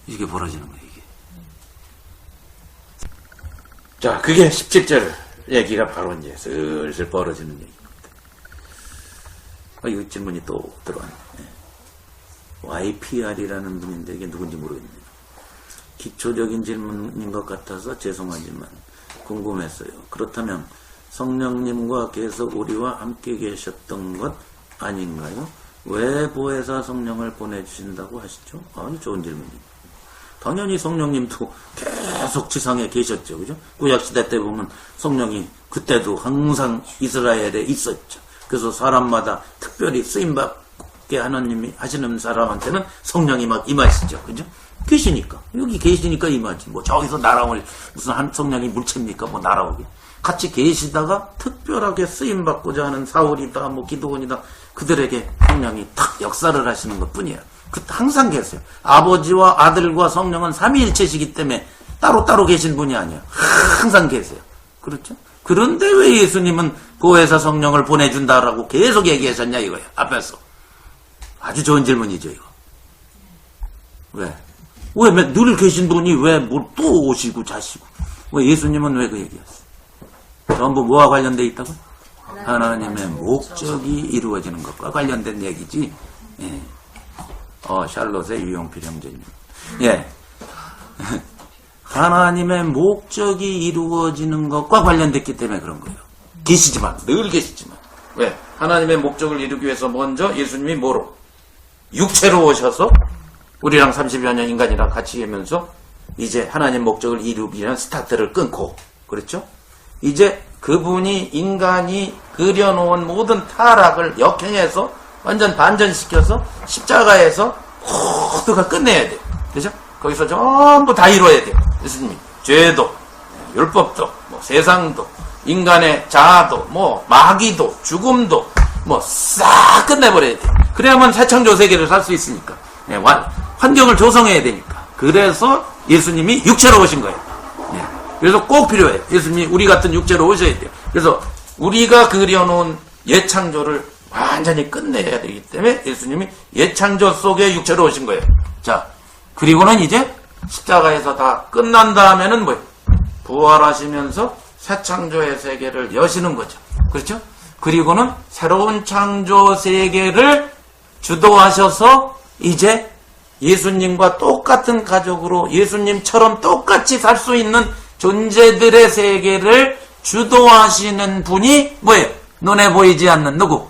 이게 벌어지는 거예요, 이게. 자, 그게 17절 얘기가 바로 이제 슬슬 벌어지는 얘기입니다. 이 질문이 또 들어왔네. YPR이라는 분인데 이게 누군지 모르겠네요. 기초적인 질문인 것 같아서 죄송하지만 궁금했어요. 그렇다면 성령님과 계속 우리와 함께 계셨던 것 아닌가요? 왜 보혜사 성령을 보내주신다고 하시죠? 아주 좋은 질문입니다. 당연히 성령님도 계속 지상에 계셨죠. 그죠? 구약시대 때 보면 성령이 그때도 항상 이스라엘에 있었죠. 그래서 사람마다 특별히 쓰임받게 하나님이 하시는 사람한테는 성령이 막 임하시죠. 그죠? 계시니까. 여기 계시니까 임하지. 뭐 저기서 날아올 무슨 한 성령이 물체입니까? 뭐 날아오게. 같이 계시다가 특별하게 쓰임받고자 하는 사울이다, 뭐 기도원이다, 그들에게 성령이 탁 역사를 하시는 것 뿐이에요. 항상 계세요. 아버지와 아들과 성령은 삼위일체시기 때문에 따로따로 계신 분이 아니에요. 항상 계세요. 그렇죠? 그런데 왜 예수님은 보혜사 성령을 보내준다라고 계속 얘기하셨냐 이거예요. 앞에서. 아주 좋은 질문이죠, 이거. 왜? 왜 늘 계신 분이 왜 뭘 또 오시고 자시고. 왜 예수님은 왜 그 얘기했어요? 전부 뭐와 관련돼 있다고? 하나님의 목적이 이루어지는 것과 관련된 얘기지. 예. 샬롯의 유용필 형제님. 예. 하나님의 목적이 이루어지는 것과 관련됐기 때문에 그런 거예요. 계시지만, 늘 계시지만. 왜? 하나님의 목적을 이루기 위해서 먼저 예수님이 뭐로? 육체로 오셔서 우리랑 30여 년 인간이랑 같이 하면서 이제 하나님 목적을 이루기 위한 스타트를 끊고, 그렇죠? 이제 그분이 인간이 그려놓은 모든 타락을 역행해서 완전 반전시켜서 십자가에서 모두가 끝내야 돼요. 그죠? 거기서 전부 다 이루어야 돼요. 예수님이 죄도, 율법도, 뭐 세상도, 인간의 자아도, 뭐 마귀도, 죽음도 뭐 싹 끝내버려야 돼요. 그래야만 새창조 세계를 살 수 있으니까. 네, 환경을 조성해야 되니까. 그래서 예수님이 육체로 오신 거예요. 네. 그래서 꼭 필요해요. 예수님이 우리 같은 육체로 오셔야 돼요. 그래서 우리가 그려놓은 옛창조를 완전히 끝내야 되기 때문에 예수님이 옛창조 속에 육체로 오신 거예요. 자, 그리고는 이제 십자가에서 다 끝난 다음에는 뭐예요? 부활하시면서 새 창조의 세계를 여시는 거죠. 그렇죠? 그리고는 새로운 창조 세계를 주도하셔서 이제 예수님과 똑같은 가족으로 예수님처럼 똑같이 살 수 있는 존재들의 세계를 주도하시는 분이 뭐예요? 눈에 보이지 않는 누구?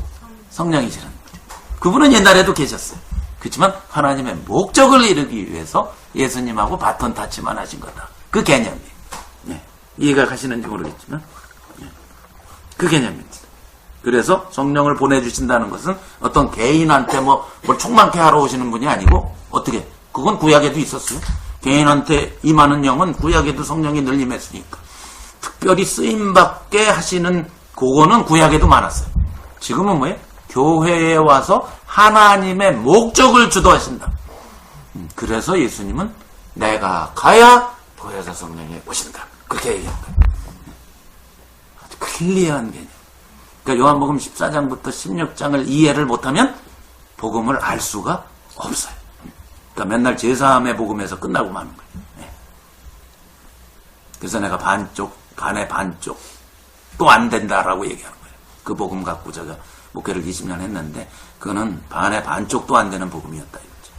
성령이시라는 거죠. 그분은 옛날에도 계셨어요. 그렇지만 하나님의 목적을 이루기 위해서 예수님하고 바톤 타치만 하신 거다. 그 개념이에요. 네. 이해가 가시는지 모르겠지만 네. 그 개념입니다. 그래서 성령을 보내주신다는 것은 어떤 개인한테 뭘 충만케 하러 오시는 분이 아니고 어떻게? 그건 구약에도 있었어요. 개인한테 임하는 영은 구약에도 성령이 늘 임했으니까 특별히 쓰임받게 하시는 그거는 구약에도 많았어요. 지금은 뭐예요? 교회에 와서 하나님의 목적을 주도하신다. 그래서 예수님은 내가 가야 보혜사 성령이 오신다. 그렇게 얘기한 거예요. 아주 클리어한 개념. 그러니까 요한복음 14장부터 16장을 이해를 못하면 복음을 알 수가 없어요. 그러니까 맨날 제사함의 복음에서 끝나고 마는 거예요. 네. 그래서 내가 반의 반쪽 또 안 된다라고 얘기하는 거예요. 그 복음 갖고 제가 목회를 20년 했는데 그거는 반의 반쪽도 안 되는 복음이었다 이거죠.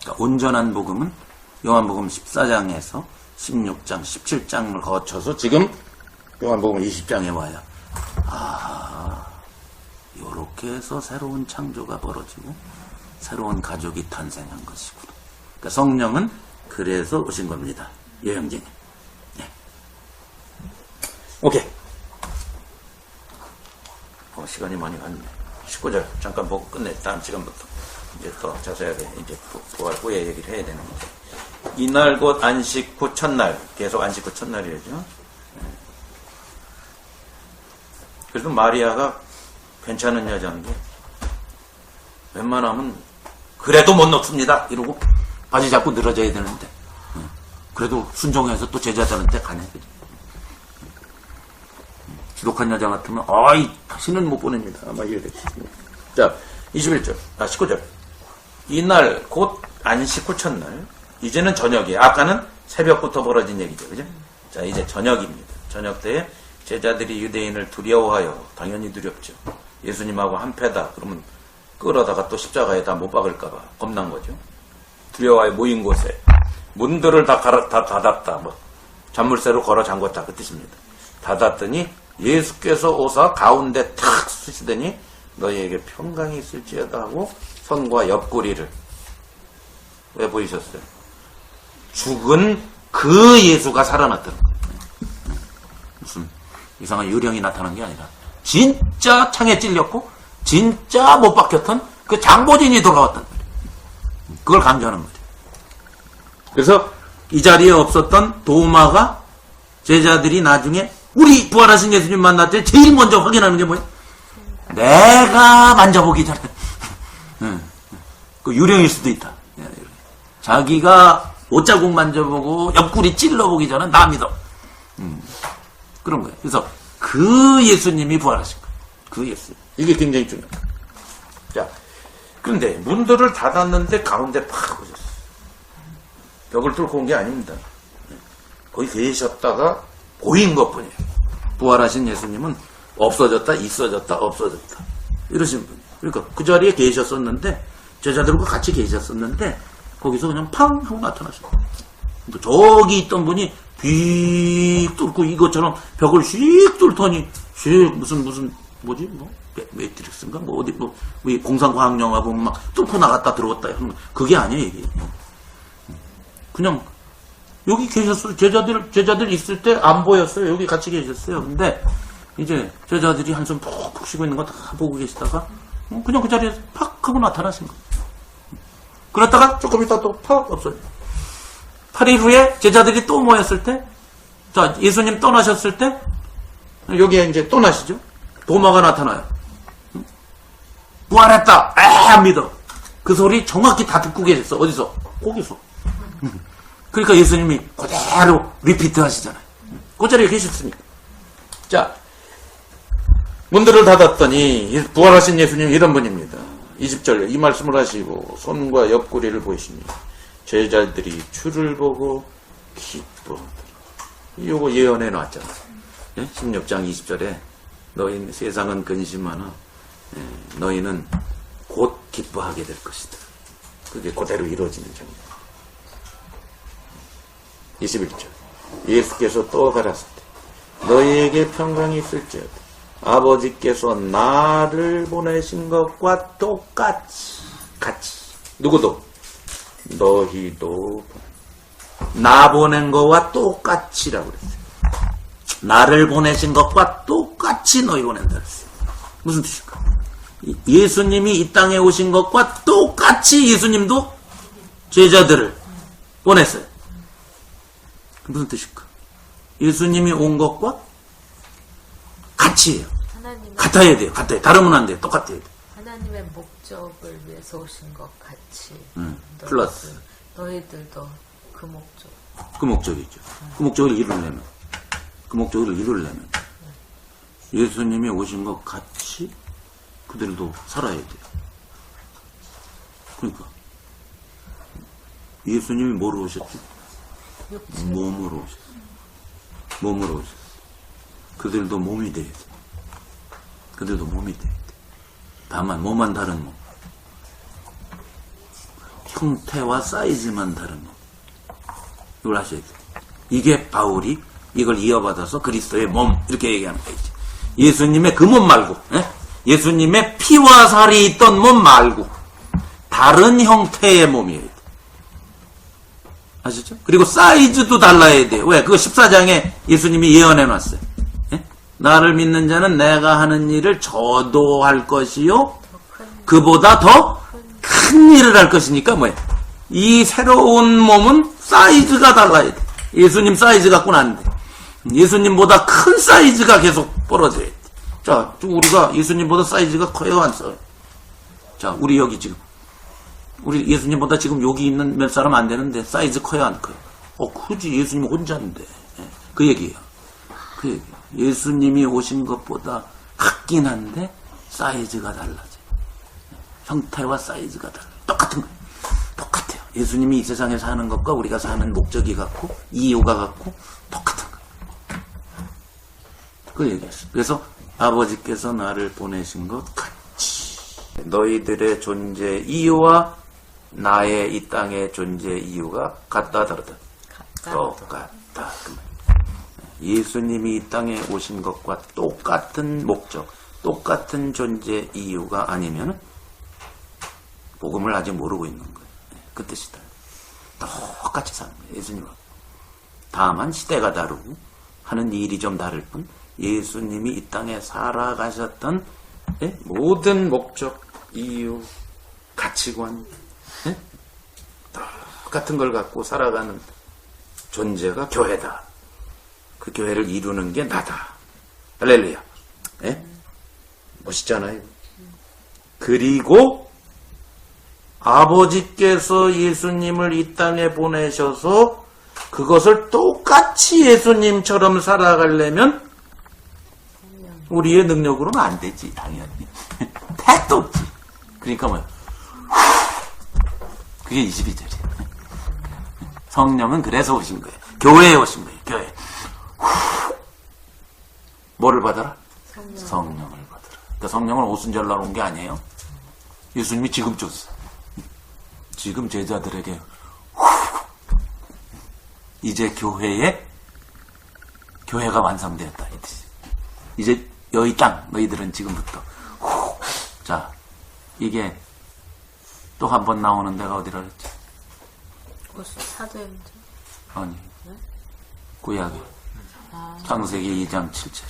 그러니까 온전한 복음은 요한복음 14장에서 16장, 17장을 거쳐서 지금 요한복음 20장에 와야 요렇게 해서 새로운 창조가 벌어지고 새로운 가족이 탄생한 것이구나. 그러니까 성령은 그래서 오신 겁니다. 여행쟁이. 네. 오케이. 시간이 많이 갔네. 19절 잠깐 보고 끝내. 다음 시간부터 이제 또 자세하게 이제 부활 후에 얘기를 해야 되는 거죠. 이날 곧 안식 후 첫날. 계속 안식 후 첫날이죠. 네. 그래도 마리아가 괜찮은 여자인데 웬만하면 그래도 못 놓습니다 이러고 바지 잡고 늘어져야 되는데 그래도 순종해서 또 제자들한테 가네. 지독한 여자 같으면 아이 다시는 못 보냅니다 아마 이래. 자 21절 19절 이날 곧 안식 후 첫날. 이제는 저녁이에요. 아까는 새벽부터 벌어진 얘기죠. 그죠? 자 이제 저녁입니다. 저녁 때에 제자들이 유대인을 두려워하여, 당연히 두렵죠. 예수님하고 한패다 그러면 끌어다가 또 십자가에다 못 박을까봐 겁난 거죠. 두려워하여 모인 곳에 문들을 다 닫았다. 뭐 잔물쇠로 걸어 잠궜다 그 뜻입니다. 닫았더니 예수께서 오사 가운데 탁 쓰시더니 너희에게 평강이 있을지어다 하고 손과 옆구리를 왜 보이셨어요? 죽은 그 예수가 살아났다는 거예요. 무슨 이상한 유령이 나타난 게 아니라 진짜 창에 찔렸고 진짜 못 박혔던 그 장보진이 돌아왔단 말이에요. 그걸 강조하는 거죠. 그래서 이 자리에 없었던 도마가 제자들이 나중에 우리 부활하신 예수님 만날 때 제일 먼저 확인하는 게 뭐예요? 내가 만져보기 전에 그 유령일 수도 있다. 자기가 옷자국 만져보고 옆구리 찔러보기 전에 나 믿어. 그런 거예요. 그래서 그 예수님이 부활하신 거예요. 그 예수. 이게 굉장히 중요해요. 자, 그런데 문들을 닫았는데 가운데 팍 오셨어요. 벽을 뚫고 온 게 아닙니다. 거기 계셨다가 보인 것뿐이에요. 부활하신 예수님은 없어졌다, 있어졌다, 없어졌다. 이러신 분이에요. 그러니까 그 자리에 계셨었는데 제자들과 같이 계셨었는데 거기서 그냥 팡 하고 나타나셨어요. 저기 있던 분이 휙 뚫고 이것처럼 벽을 휙 뚫더니 휙 무슨 뭐지 뭐 매트릭스인가 뭐 어디 뭐 우리 공상과학 영화 보면 막 뚫고 나갔다 들어왔다 하는 그게 아니에요 이게. 그냥 여기 계셨어요. 제자들 있을 때 안 보였어요. 여기 같이 계셨어요. 근데 이제 제자들이 한숨 푹푹 쉬고 있는 거 다 보고 계시다가 그냥 그 자리에서 팍 하고 나타나신 거예요. 그러다가 조금 있다 또 팍 없어요. 8일 후에 제자들이 또 모였을 때, 자, 예수님 떠나셨을 때, 여기에 이제 또 나시죠? 도마가 나타나요. 부활했다! 안 믿어. 그 소리 정확히 다 듣고 계셨어. 어디서? 거기서. 그러니까 예수님이 그대로 리피트 하시잖아요. 그 자리에 계셨으니까. 자, 문들을 닫았더니, 부활하신 예수님 이런 분입니다. 20절, 이 말씀을 하시고, 손과 옆구리를 보이시니, 제자들이 주를 보고 기뻐하더라. 요거 예언해 놨잖아. 16장 20절에 너희는 세상은 근심하나 너희는 곧 기뻐하게 될 것이다. 그게 그대로 이루어지는 장면. 21절 예수께서 또 가라사대 너희에게 평강이 있을지어다. 아버지께서 나를 보내신 것과 똑같이 누구도 너희도 나 보낸 거와 똑같이라고 그랬어요. 나를 보내신 것과 똑같이 너희 보낸다 그랬어요. 무슨 뜻일까? 예수님이 이 땅에 오신 것과 똑같이 예수님도 제자들을 보냈어요. 무슨 뜻일까? 예수님이 온 것과 같이 해요. 하나님의, 같아야 돼요. 같아요. 다르면 안 돼요. 똑같아야 돼요. 하나님의 목적을 위해서 오신 것 같이. 플러스. 너희들도 그 목적. 그 목적이죠. 그 목적을 이루려면. 그 목적을 이루려면. 예수님이 오신 것 같이 그들도 살아야 돼요. 그러니까. 예수님이 뭐로 오셨죠? 몸으로 오셨어요. 몸으로 오셨어요. 그들도 몸이 돼야 돼. 그들도 몸이 돼야 돼. 다만 몸만 다른 몸. 형태와 사이즈만 다른 몸. 이걸 아셔야 돼. 이게 바울이 이걸 이어받아서 그리스도의 몸 이렇게 얘기하는 거지. 예수님의 그 몸 말고, 예수님의 피와 살이 있던 몸 말고 다른 형태의 몸이에요. 아시죠? 그리고 사이즈도 달라야 돼요. 왜? 그거 14장에 예수님이 예언해 놨어요. 나를 믿는 자는 내가 하는 일을 저도 할 것이요 그보다 더 큰 일을 할 것이니까 뭐예요? 이 새로운 몸은 사이즈가 달라야 돼. 예수님 사이즈 갖고는 안 돼. 예수님보다 큰 사이즈가 계속 벌어져야 돼. 자, 우리가 예수님보다 사이즈가 커요, 안 커요? 자, 우리 여기 지금 우리 예수님보다 지금 여기 있는 몇 사람 안 되는데 사이즈 커요, 안 커요? 크지. 예수님 혼자인데. 그 얘기예요. 그 얘기예요. 예수님이 오신 것보다 같긴 한데 사이즈가 달라져요. 형태와 사이즈가 달라요. 똑같은 거예요. 똑같아요. 예수님이 이 세상에 사는 것과 우리가 사는 목적이 같고 이유가 같고 똑같은 거예요. 그 얘기했어요. 그래서 아버지께서 나를 보내신 것 같이 너희들의 존재 이유와 나의 이 땅의 존재 이유가 같다 다르다. 똑같다. 예수님이 이 땅에 오신 것과 똑같은 목적, 똑같은 존재 이유가 아니면 복음을 아직 모르고 있는 거예요. 그 뜻이다. 똑같이 사는 거예요. 예수님하고. 다만 시대가 다르고 하는 일이 좀 다를 뿐 예수님이 이 땅에 살아가셨던 모든 목적, 이유, 가치관 똑같은 걸 갖고 살아가는 존재가 교회다. 그 교회를 이루는 게 나다. 할렐루야. 멋있잖아요. 그리고 아버지께서 예수님을 이 땅에 보내셔서 그것을 똑같이 예수님처럼 살아가려면 우리의 능력으로는 안 되지, 당연히. 택도 없지. 그러니까 뭐야? 그게 22절이에요. 성령은 그래서 오신 거예요. 교회에 오신 거예요. 교회. 뭐를 받아라? 성령을 받아라. 그러니까 성령을 오순절날 온 게 아니에요. 예수님이 지금 줬어. 지금 제자들에게 이제 교회가 완성되었다. 이제 여기 땅 너희들은 지금부터 자 이게 또 한 번 나오는 데가 어디라 그랬지? 사도행전? 아니 구약에 창세기 2장 7절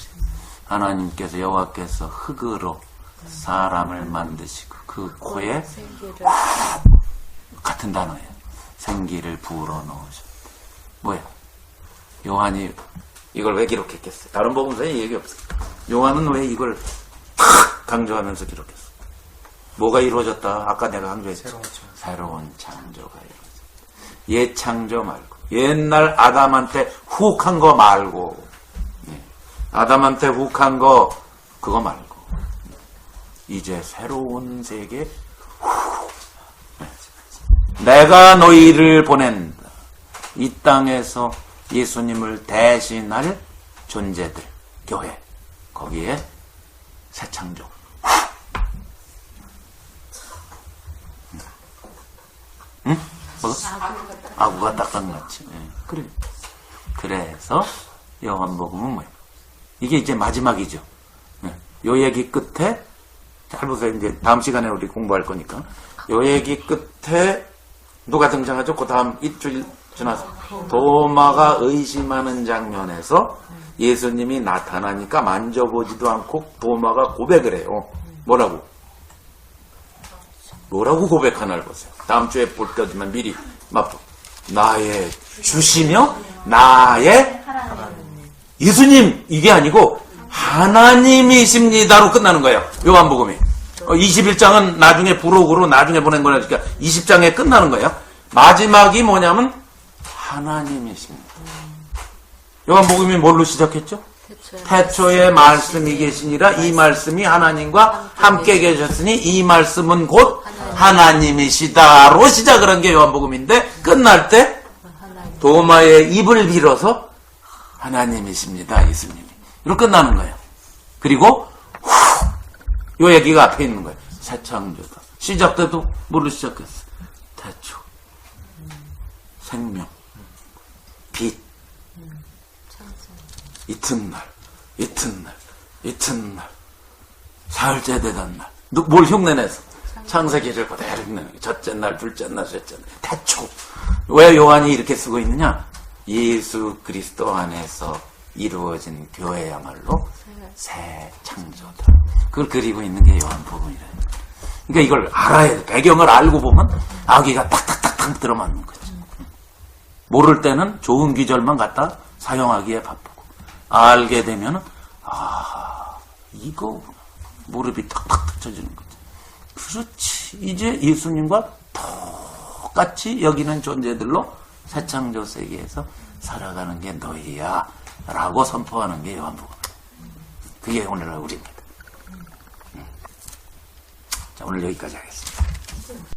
하나님께서 여호와께서 흙으로 사람을 만드시고 그 코에 같은 단어예요. 생기를 불어넣으셨다. 뭐야? 요한이 이걸 왜 기록했겠어요? 다른 복음서에 얘기 없어요. 요한은 왜 이걸 탁 강조하면서 기록했어? 뭐가 이루어졌다? 아까 내가 강조했죠. 새로운 창조가 이루어졌다. 옛 창조 말고 옛날 아담한테 훅한 거 말고 아담한테 훅한 거 그거 말고 이제 새로운 세계 내가 너희를 보낸다. 이 땅에서 예수님을 대신할 존재들 교회 거기에 새 창조 응? 뭐가? 아구가 딱딱같이 그래. 그래서 요한복음은 뭐예요? 이게 이제 마지막이죠. 요 얘기 끝에 잘 보세요. 이제 다음 시간에 우리 공부할 거니까 요 얘기 끝에 누가 등장하죠? 그 다음 일주일 지나서 도마가 의심하는 장면에서 예수님이 나타나니까 만져보지도 않고 도마가 고백을 해요. 뭐라고 고백하나를 보세요. 다음 주에 볼 때지만 미리 맛보 나의 주시며 나의 예수님 이게 아니고 하나님이십니다로 끝나는 거예요. 요한복음이. 21장은 나중에 부록으로 나중에 보낸 거니까 20장에 끝나는 거예요. 마지막이 뭐냐면 하나님이십니다. 요한복음이 뭘로 시작했죠? 태초에 말씀이 계시니라 이 말씀이 하나님과 함께 계셨으니 이 말씀은 곧 하나님이시다로 시작을 한 게 요한복음인데 끝날 때 도마의 입을 빌어서 하나님이십니다 예수님이 이렇게 끝나는 거예요. 그리고 요 얘기가 앞에 있는 거예요. 새 창조다. 시작 때도 뭘로 시작했어? 태초 생명 빛 이튿날 사흘째 되던 날 뭘 흉내내서 창세기를 그대로 흉내내는 거예요. 첫째 날 둘째 날 셋째 날 태초. 왜 요한이 이렇게 쓰고 있느냐? 예수 그리스도 안에서 이루어진 교회야말로 새 창조다. 그걸 그리고 있는 게 요한복음이래요. 그러니까 이걸 알아야 돼. 배경을 알고 보면 아기가 탁탁탁탁 들어맞는 거지. 모를 때는 좋은 귀절만 갖다 사용하기에 바쁘고 알게 되면 이거구나. 무릎이 탁탁 쳐지는 거지. 그렇지. 이제 예수님과 똑같이 여기는 존재들로 새 창조 세계에서 살아가는 게 너희야 라고 선포하는 게 요한복음. 그게 오늘날 우리입니다. 자, 오늘 여기까지 하겠습니다.